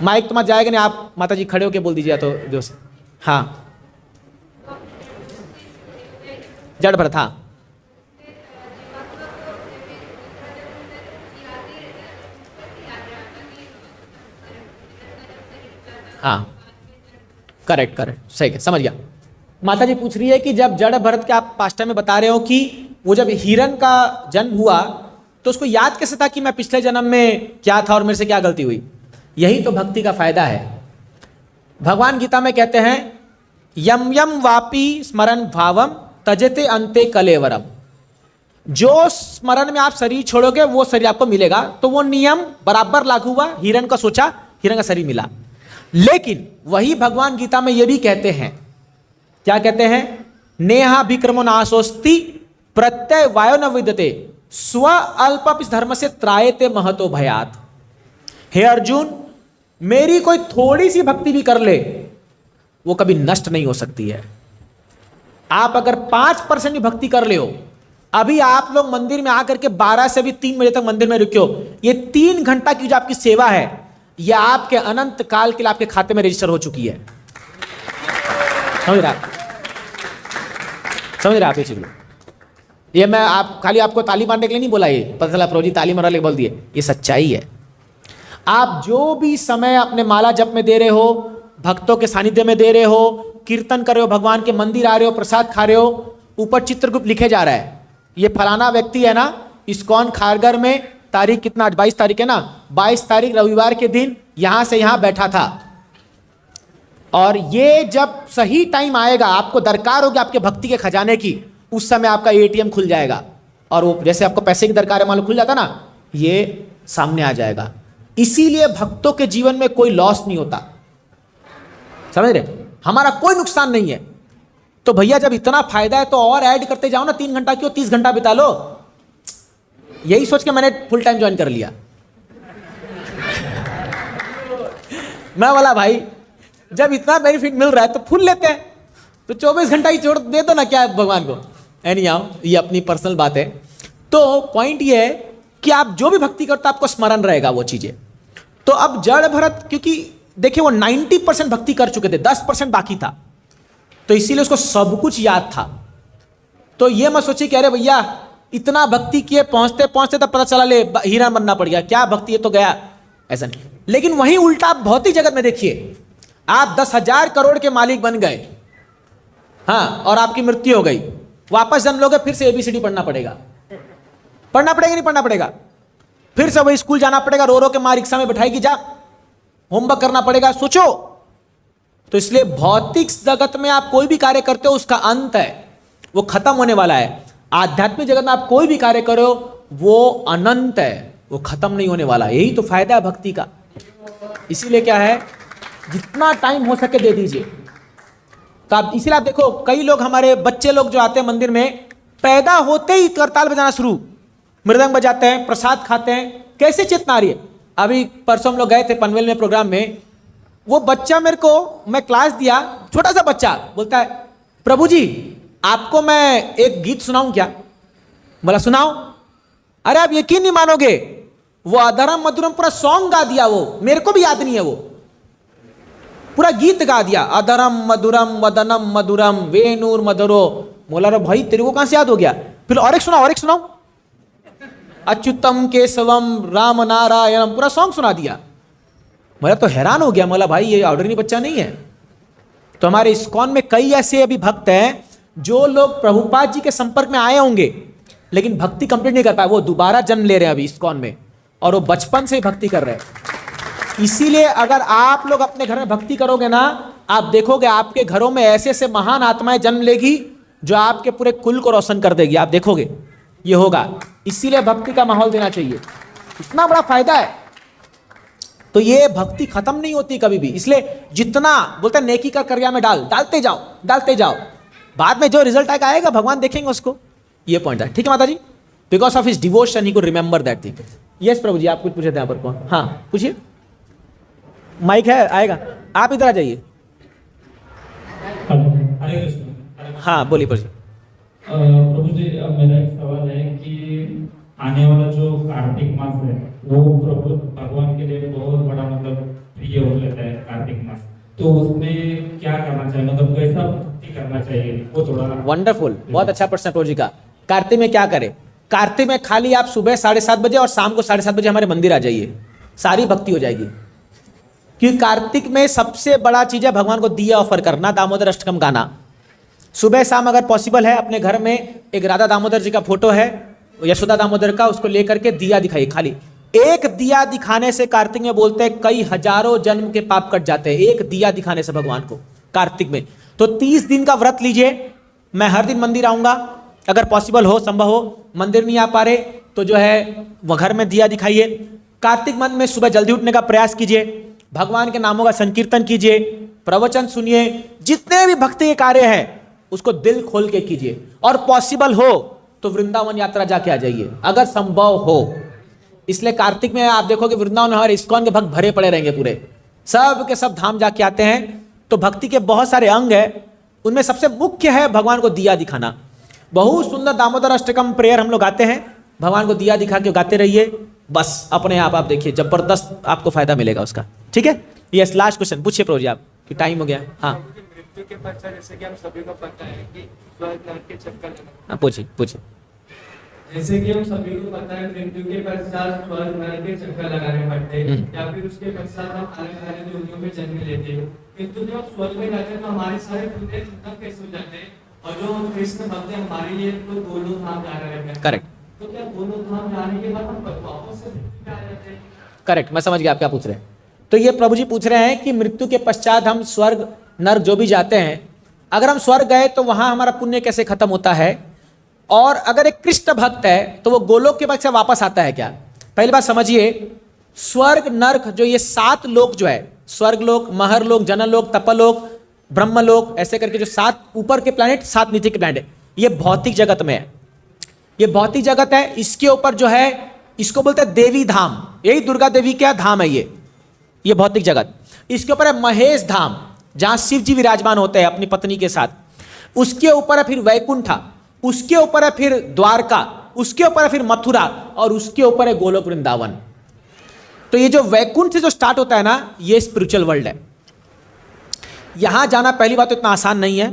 माइक तुम्हारा जाएगा नहीं, आप माता जी खड़े होके बोल दीजिए तो जो से। हाँ, जड़ भरत, हाँ हाँ, करेक्ट करेक्ट, सही है, समझ गया। माता जी पूछ रही है कि जब जड़ भरत के आप पास्ट में बता रहे हो कि वो जब हिरण का जन्म हुआ तो उसको याद कैसे था कि मैं पिछले जन्म में क्या था और मेरे से क्या गलती हुई? यही तो भक्ति का फायदा है। भगवान गीता में कहते हैं यम यम वापी स्मरण भावम तजते अंते कलेवरम। जो स्मरण में आप शरीर छोड़ोगे वो शरीर आपको मिलेगा। तो वो नियम बराबर लागू हुआ। हिरण का सोचा, हिरण का शरीर मिला। लेकिन वही भगवान गीता में ये भी कहते हैं, क्या कहते हैं? नेहा विक्रमो नाशोस्ति प्रत्यय वायो न विद्यते स्व अल्प धर्म से त्रायते महतो भयात। हे अर्जुन, मेरी कोई थोड़ी सी भक्ति भी कर ले वो कभी नष्ट नहीं हो सकती है। आप अगर 5% भी भक्ति कर ले हो, अभी आप लोग मंदिर में आकर के 12 से भी 3 बजे तक मंदिर में रुके हो, ये 3 घंटा की जो आपकी सेवा है, यह आपके अनंत काल के लिए आपके खाते में रजिस्टर हो चुकी है। समझ रहे आप ये चीज? ये मैं आप खाली आपको ताली मारने के लिए नहीं बोला, ये पता चला प्रोजी ताली मारने के बोल दिए, ये सच्चाई है। आप जो भी समय अपने माला जप में दे रहे हो, भक्तों के सानिध्य में दे रहे हो, कीर्तन कर रहे हो, भगवान के मंदिर आ रहे हो, प्रसाद खा रहे हो, ऊपर चित्रगुप्त लिखे जा रहा है ये फलाना व्यक्ति है ना, इस्कॉन खारगर में तारीख कितना, 22 तारीख है ना, 22 तारीख रविवार के दिन यहां से यहां बैठा था। और ये जब सही टाइम आएगा, आपको दरकार होगी आपके भक्ति के खजाने की, उस समय आपका एटीएम खुल जाएगा। और वो जैसे आपको पैसे की दरकार है, मान लो खुल जाता ना, ये सामने आ जाएगा। इसीलिए भक्तों के जीवन में कोई लॉस नहीं होता। समझ रहे? हमारा कोई नुकसान नहीं है। तो भैया जब इतना फायदा है तो और ऐड करते जाओ ना, 3 घंटा क्यों 30 घंटा बिता लो। यही सोच के मैंने फुल टाइम ज्वाइन कर लिया। मैं बोला भाई जब इतना बेनिफिट मिल रहा है तो फुल लेते हैं, तो 24 घंटा ही छोड़ दे दो ना, क्या है भगवान को। एनी आओ, ये अपनी पर्सनल बात है। तो पॉइंट ये है कि आप जो भी भक्ति करते आपको स्मरण रहेगा वो चीजें। तो अब जड़ भरत, क्योंकि देखिए वो 90% भक्ति कर चुके थे, 10% बाकी था, तो इसीलिए उसको सब कुछ याद था। तो ये मत सोचिए कि अरे भैया इतना भक्ति किए, पहुंचते पहुंचते तब पता चला ले हीरा बनना पड़ गया, क्या भक्ति है तो गया, ऐसा नहीं। लेकिन वहीं उल्टा आप भौतिक जगत में देखिए, आप 10,000 करोड़ के मालिक बन गए, हाँ, और आपकी मृत्यु हो गई, वापस जन्म लोगे, फिर से ABCD पढ़ना पड़ेगा। पढ़ना पड़ेगा नहीं पढ़ना पड़ेगा? फिर से वही स्कूल जाना पड़ेगा, रो रो के माँ रिक्शा में बैठाएगी, जा होमवर्क करना पड़ेगा। सोचो। तो इसलिए भौतिक जगत में आप कोई भी कार्य करते हो उसका अंत है, वो खत्म होने वाला है। आध्यात्मिक जगत में आप कोई भी कार्य करो वो अनंत है, वो खत्म नहीं होने वाला। यही तो फायदा है भक्ति का। इसीलिए क्या है, जितना टाइम हो सके दे दीजिए। तो आप इसीलिए आप देखो कई लोग हमारे बच्चे लोग जो आते हैं मंदिर में पैदा होते ही करताल बजाना शुरू, मृदंग बजाते हैं, प्रसाद खाते हैं, कैसे चेतना आ रही है। अभी परसों हम लोग गए थे पनवेल में प्रोग्राम में, वो बच्चा मेरे को, मैं क्लास दिया, छोटा सा बच्चा बोलता है प्रभु जी आपको मैं एक गीत सुनाऊं क्या? बोला सुनाओ। अरे आप यकीन नहीं मानोगे, वो अधरम मधुरम पूरा सॉन्ग गा दिया, वो मेरे को भी याद नहीं है, वो पूरा गीत गा दिया, अधरम मधुरम वदनम मधुरम वेणुर मधुरो। बोला रे भाई तेरे को कहां से याद हो गया? फिर और एक सुनाओ, अच्युतम केशवम राम नारायणम, पूरा सॉन्ग सुना दिया। मैं तो हैरान हो गया, बोला भाई ये ऑर्डिनरी बच्चा नहीं है। तो हमारे इस्कॉन में कई ऐसे अभी भक्त हैं जो लोग प्रभुपाद जी के संपर्क में आए होंगे लेकिन भक्ति कंप्लीट नहीं कर पाए, वो दोबारा जन्म ले रहे हैं अभी इस्कॉन में, और वो बचपन से ही भक्ति कर रहे हैं। इसीलिए अगर आप लोग अपने घर में भक्ति करोगे ना, आप देखोगे आपके घरों में ऐसे ऐसे महान आत्माएं जन्म लेगी जो आपके पूरे कुल को रोशन कर देगी, आप देखोगे ये होगा। इसीलिए भक्ति का माहौल देना चाहिए, इतना बड़ा फायदा है। तो ये भक्ति खत्म नहीं होती कभी भी, इसलिए जितना बोलते हैं नेकी का करिया में डालते जाओ, बाद में जो रिजल्ट आएगा भगवान देखेंगे उसको। ये पॉइंट है, ठीक है माता जी। Because of his devotion he could remember that thing. Yes प्रभु जी, आप कुछ पूछे थे यहाँ पर कौन? हाँ पूछिए, माइक है, आएगा, आप इधर आ जाइए। हरे कृष्ण। हाँ बोलिए प्रभु जी। प्रभु जी अब मेरा एक सवाल है कि आने वाला जो कार्तिक मास है वो प्रभु भगवान के लिए बहुत बड़ा मतलब प्रिय हो जाता है कार्तिक मास, तो उसमें क्या करना चाहिए, मतलब कैसा भक्ति करना चाहिए वो थोड़ा। वंडरफुल, बहुत अच्छा प्रश्न प्रभु जी का। कार्तिक में क्या करें? कार्तिक में खाली आप सुबह 7:30 बजे और शाम को 7:30 बजे हमारे मंदिर आ जाइए, सारी भक्ति हो जाएगी। क्योंकि कार्तिक में सबसे बड़ा चीज है भगवान को दिया ऑफर करना, दामोदर अष्टकम गाना। सुबह शाम अगर पॉसिबल है अपने घर में एक राधा दामोदर जी का फोटो है, यशोदा दामोदर का, उसको लेकर के दिया दिखाइए। खाली एक दिया दिखाने से कार्तिक में बोलते हैं कई हजारों जन्म के पाप कट जाते हैं, एक दिया दिखाने से भगवान को कार्तिक में। तो 30 दिन का व्रत लीजिए, मैं हर दिन मंदिर आऊंगा, अगर पॉसिबल हो, संभव हो, मंदिर नहीं आ पा रहे तो जो है वो घर में दिया दिखाइए। कार्तिक मंथ में सुबह जल्दी उठने का प्रयास कीजिए, भगवान के नामों का संकीर्तन कीजिए, प्रवचन सुनिए, जितने भी भक्ति के कार्य हैं उसको दिल खोल के कीजिए, और पॉसिबल हो तो वृंदावन यात्रा जाके आ जाइए अगर संभव हो। इसलिए कार्तिक में आप देखोगे वृंदावन हमारे इस्कॉन के भक्त भरे पड़े रहेंगे, पूरे सब के सब धाम जाके आते हैं। तो भक्ति के बहुत सारे अंग हैं, उनमें सबसे मुख्य है भगवान को दिया दिखाना। बहुत सुंदर दामोदर अष्टकम प्रेयर हम लोग गाते हैं, भगवान को दिया दिखा के गाते रहिए, बस अपने आप देखिए जबरदस्त आपको फायदा मिलेगा उसका। ठीक है, यस लास्ट क्वेश्चन पूछिए प्रभु जी आप, कि टाइम हो गया। हाँ मृत्यु के पश्चात जैसे कि हम सभी को पता है कि स्वर्ग नरक के चक्कर लगाना। हाँ पूछिए। जैसे कि हम सभी को पता है मृत्यु के पश्चात स्वर्ग नरक के चक्कर लगाने पड़ते हैं, या फिर उसके पश्चात हम अलग अलग दुनियों में जन्म लेते हैं। किंतु जब हम स्वर्ग में जाते हैं तो हमारे सारे पुण्य खत्म कैसे हो जाते हैं, और जो हम कृष्ण भक्त हैं हमारे लिए तो गोलोक धाम जाना रहता है। करेक्ट, तो क्या गोलोक धाम जाने के बाद हम वापस से पृथ्वी पे आ जाते हैं? करेक्ट, मैं समझ गया आप क्या पूछ रहे हैं। तो ये प्रभु जी पूछ रहे हैं कि मृत्यु के पश्चात हम स्वर्ग नर्क जो भी जाते हैं, अगर हम स्वर्ग गए तो वहां हमारा पुण्य कैसे खत्म होता है, और अगर एक कृष्ण भक्त है तो वो गोलोक के पक्ष से वापस आता है क्या? पहली बात समझिए, स्वर्ग नर्क जो ये 7 लोक जो है, स्वर्ग लोक, महर लोक, जनन लोक, तपलोक, ब्रह्मलोक, ऐसे करके जो 7 ऊपर के प्लैनेट, 7 नीचे के प्लैनेट, ये भौतिक जगत में है। ये भौतिक जगत है, इसके ऊपर जो है इसको बोलते हैं देवी धाम, यही दुर्गा देवी क्या धाम है ये भौतिक जगत। इसके ऊपर है महेश धाम जहां शिव जी विराजमान होते हैं अपनी पत्नी के साथ। उसके ऊपर है फिर वैकुंठा, उसके ऊपर है फिर द्वारका, उसके ऊपर है फिर मथुरा, और उसके ऊपर है गोलोक वृंदावन। तो ये जो वैकुंठ से जो स्टार्ट होता है ना, ये स्पिरिचुअल वर्ल्ड है। यहां जाना पहली बात तो इतना आसान नहीं है।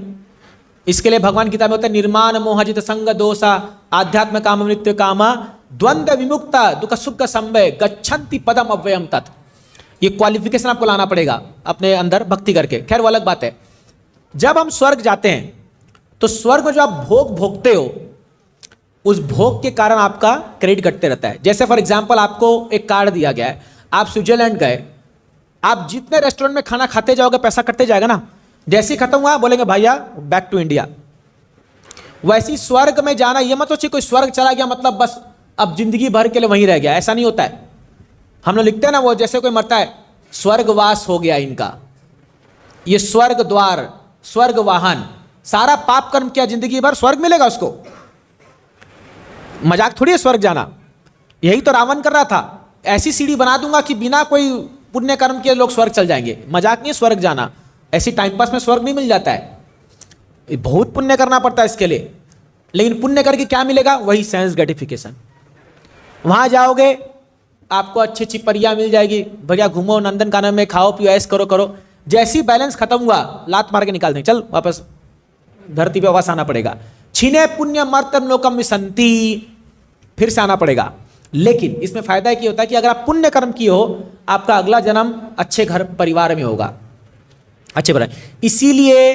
इसके लिए भगवान गीता में होता है निर्माण मोहजित संग दोषा आध्यात्म काम नित्य कामा द्वंद्व विमुक्ता दुख सुख संभय गच्छन्ति पदम अव्ययम तत्। ये क्वालिफिकेशन आपको लाना पड़ेगा अपने अंदर भक्ति करके। खैर वो अलग बात है। जब हम स्वर्ग जाते हैं तो स्वर्ग में जो आप भोग भोगते हो, उस भोग के कारण आपका क्रेडिट घटते रहता है। जैसे फॉर एग्जांपल आपको एक कार्ड दिया गया है, आप स्विट्जरलैंड गए, आप जितने रेस्टोरेंट में खाना खाते जाओगे पैसा कटते जाएगा ना, जैसे ही खत्म हुआ बोलेंगे भैया बैक टू इंडिया। वैसी स्वर्ग में जाना, ये मत सोचिए कोई स्वर्ग चला गया मतलब बस अब जिंदगी भर के लिए वहीं रह गया, ऐसा नहीं होता है। हम लोग लिखते हैं ना, वो जैसे कोई मरता है स्वर्गवास हो गया इनका, ये स्वर्ग द्वार, स्वर्ग वाहन, सारा पाप कर्म किया जिंदगी भर, स्वर्ग मिलेगा उसको। मजाक थोड़ी है स्वर्ग जाना, यही तो रावण कर रहा था, ऐसी सीढ़ी बना दूंगा कि बिना कोई पुण्य कर्म के लोग स्वर्ग चल जाएंगे। मजाक नहीं है स्वर्ग जाना, ऐसी टाइम पास में स्वर्ग नहीं मिल जाता है, बहुत पुण्य करना पड़ता है इसके लिए। लेकिन पुण्य करके क्या मिलेगा? वही सेंस ग्रेटिफिकेशन। वहां जाओगे आपको अच्छी अच्छी परियां मिल जाएगी, बढ़िया घूमो नंदन कानन में, खाओ पियो ऐश करो करो। जैसी बैलेंस खत्म हुआ लात मार के निकाल देंगे, चल वापस धरती पे वापस आना पड़ेगा। छिने पुण्य मर्तम लोकम विसंति, फिर से आना पड़ेगा। लेकिन इसमें फायदा क्या होता है कि अगर आप पुण्य कर्म किए हो, आपका अगला जन्म अच्छे घर परिवार में होगा, अच्छे परिवार। इसीलिए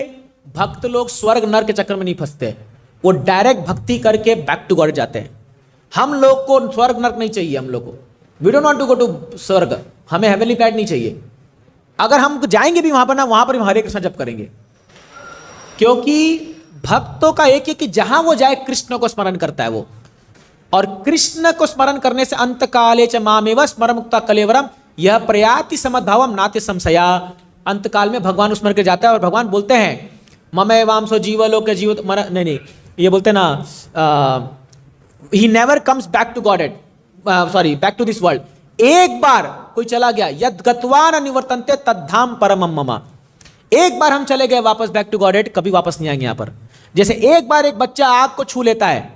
भक्त लोग स्वर्ग नरक के चक्कर में नहीं फंसते, वो डायरेक्ट भक्ति करके बैक टू गॉड जाते हैं। हम लोग को स्वर्ग नरक नहीं चाहिए, हम लोग को we don't want to go to स्वर्ग, हमें हेवनली प्लैनेट नहीं चाहिए। अगर हम जाएंगे भी वहां पर ना, वहां पर हम हरे कृष्ण जप करेंगे, क्योंकि भक्तों का एक है कि जहां वो जाए कृष्ण को स्मरण करता है वो, और कृष्ण को स्मरण करने से अंत काले च मामेव स्मरण मुक्ता कलेवरम यह प्रयाति समद्भावम नाते संशया। अंत काल में भगवान स्मरण के जाता है और भगवान बोलते हैं ममे वामसो जीवलोक जीव नहीं, ये बोलते ना ही never comes back to Godhead sorry back to this world. एक बार कोई चला गया, यद गत्वा न निवर्तन्ते तद्धाम परमम मम, एक बार हम चले गए वापस बैक टू गॉड एट, कभी वापस नहीं आएंगे यहां पर। जैसे एक बार एक बच्चा आग को छू लेता है,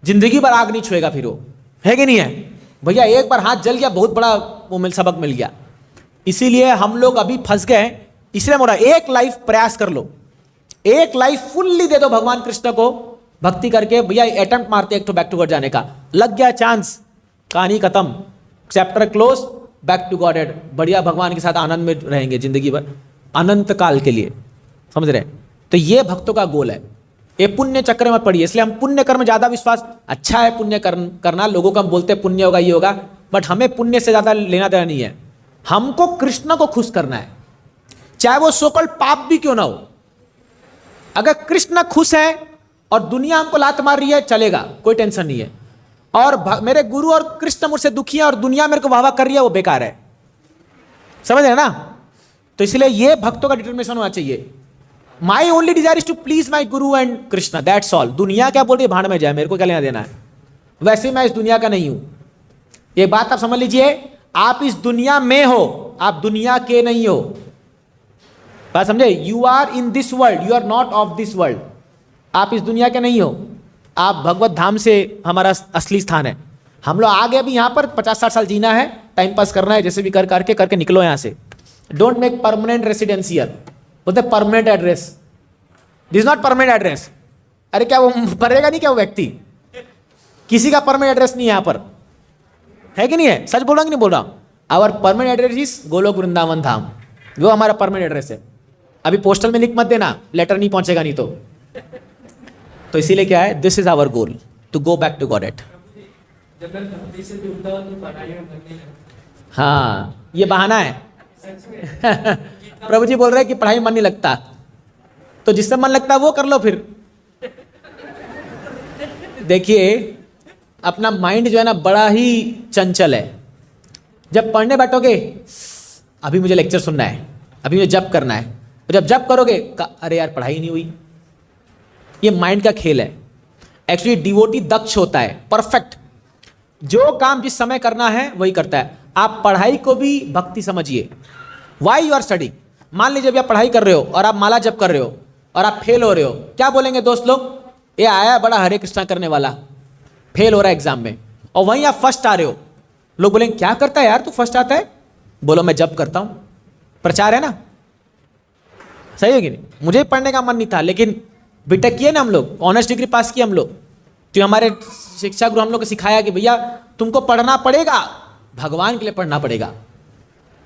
जिंदगी भर आग नहीं छुएगा फिर वो, है कि नहीं है भैया? एक बार हाथ जल गया, बहुत बड़ा वो सबक मिल गया। इसीलिए हम लोग अभी फंस गए हैं, इसलिए बोला एक लाइफ प्रयास कर लो, एक लाइफ फुल्ली दे दो भगवान कृष्ण को भक्ति करके। भैया अटेम्प्ट मारते एक तो बैक टू गॉड जाने का, लग गया चांस, कहानी खत्म, chapter close, back to Godhead, बढ़िया भगवान के साथ आनंद में रहेंगे जिंदगी भर, अनंत काल के लिए, समझ रहे? तो ये भक्तों का गोल है। ये पुण्य चक्र में पड़ी, इसलिए हम पुण्य कर्म ज्यादा विश्वास, अच्छा है पुण्य कर्म करना, लोगों को हम बोलते हैं पुण्य होगा ये होगा, बट हमें पुण्य से ज्यादा लेना देना नहीं है। हमको कृष्ण को खुश करना है, चाहे वो सोकल पाप भी क्यों ना हो। अगर कृष्ण खुश है और दुनिया हमको लात मार रही है, चलेगा, कोई टेंशन नहीं है। और मेरे गुरु और कृष्ण मुझसे दुखी है और दुनिया मेरे को वाह वाह कर रही है, वो बेकार है, समझ रहे ना? तो इसलिए ये भक्तों का डिटर्मिनेशन होना चाहिए। My only desire is to please my guru and Krishna, that's all. दुनिया क्या बोल रही है भाड़ में जाए, मेरे को क्या लेना देना है, वैसे मैं इस दुनिया का नहीं हूं। ये बात आप समझ लीजिए, आप इस दुनिया में हो, आप दुनिया के नहीं हो, बात समझे? You are in this world, you are not of this world. आप इस दुनिया के नहीं हो, आप भगवत धाम से हमारा असली स्थान है। हम लोग आगे अभी यहाँ पर 50-60 साल जीना है, टाइम पास करना है, जैसे भी करके निकलो यहाँ से। Don't make permanent residence here, बोलते permanent address, this not permanent address. अरे क्या वो पढ़ेगा नहीं क्या वो व्यक्ति? किसी का परमानेंट एड्रेस नहीं है यहाँ पर, है कि नहीं है? सच बोल रहा कि नहीं बोल रहा? Our permanent address is Golok Vrindavan Dham, वो हमारा परमानेंट एड्रेस है। अभी पोस्टल में लिख मत देना, लेटर नहीं पहुंचेगा नहीं तो इसीलिए क्या है, this is our goal to go back to Godhead. जब मैं भक्ति से जुड़ता हूँ तो पढ़ाई में मन नहीं लगता। हाँ, ये बहाना है। सच में प्रभु जी बोल रहे हैं कि पढ़ाई में मन नहीं लगता, तो जिससे मन लगता है वो कर लो फिर। देखिए अपना माइंड जो है ना बड़ा ही चंचल है। जब पढ़ने बैठोगे, अभी मुझे लेक्चर सुनना है, अभी मुझे जप करना है, तो जब जप करोगे अरे यार पढ़ाई नहीं हुई। ये माइंड का खेल है। एक्चुअली डिवोटी दक्ष होता है, परफेक्ट, जो काम जिस समय करना है वही करता है। आप पढ़ाई को भी भक्ति समझिए। वाई यू आर स्टडी, मान लीजिए अभी आप पढ़ाई कर रहे हो और आप माला जप कर रहे हो और आप फेल हो रहे हो, क्या बोलेंगे दोस्त लोग? ये आया बड़ा हरे कृष्णा करने वाला, फेल हो रहा है एग्जाम में, और वहीं आप फर्स्ट आ रहे हो। लोग बोलेंगे क्या करता है यार तू फर्स्ट आता है? बोलो मैं जप करता हूं, प्रचार है ना, सही है कि नहीं? मुझे पढ़ने का मन नहीं था, लेकिन बीटेक किए ना हम लोग, ऑनर्स डिग्री पास किए हम लोग, तो हमारे शिक्षा गुरु हम लोग को सिखाया कि भैया तुमको पढ़ना पड़ेगा, भगवान के लिए पढ़ना पड़ेगा।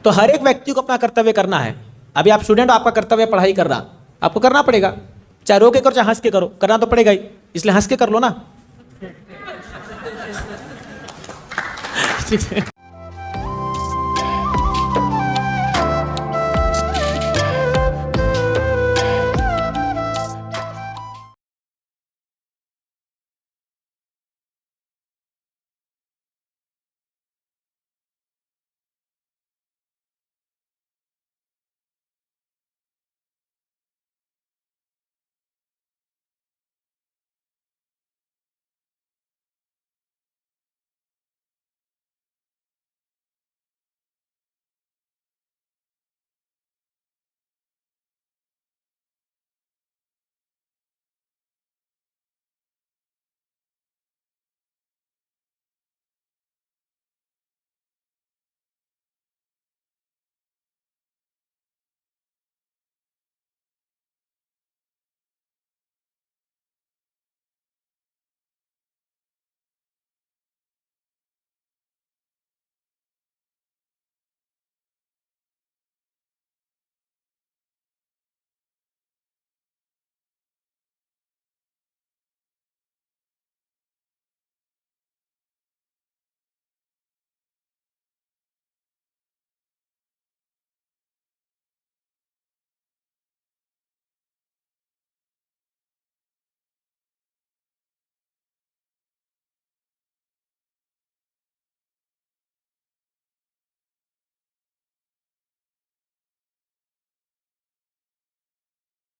तो हर एक व्यक्ति को अपना कर्तव्य करना है। अभी आप स्टूडेंट, आपका कर्तव्य पढ़ाई करना, आपको करना पड़ेगा, चाहे रो के करो चाहे हंस के करो, करना तो पड़ेगा ही, इसलिए हंस के कर लो ना। ठीक है।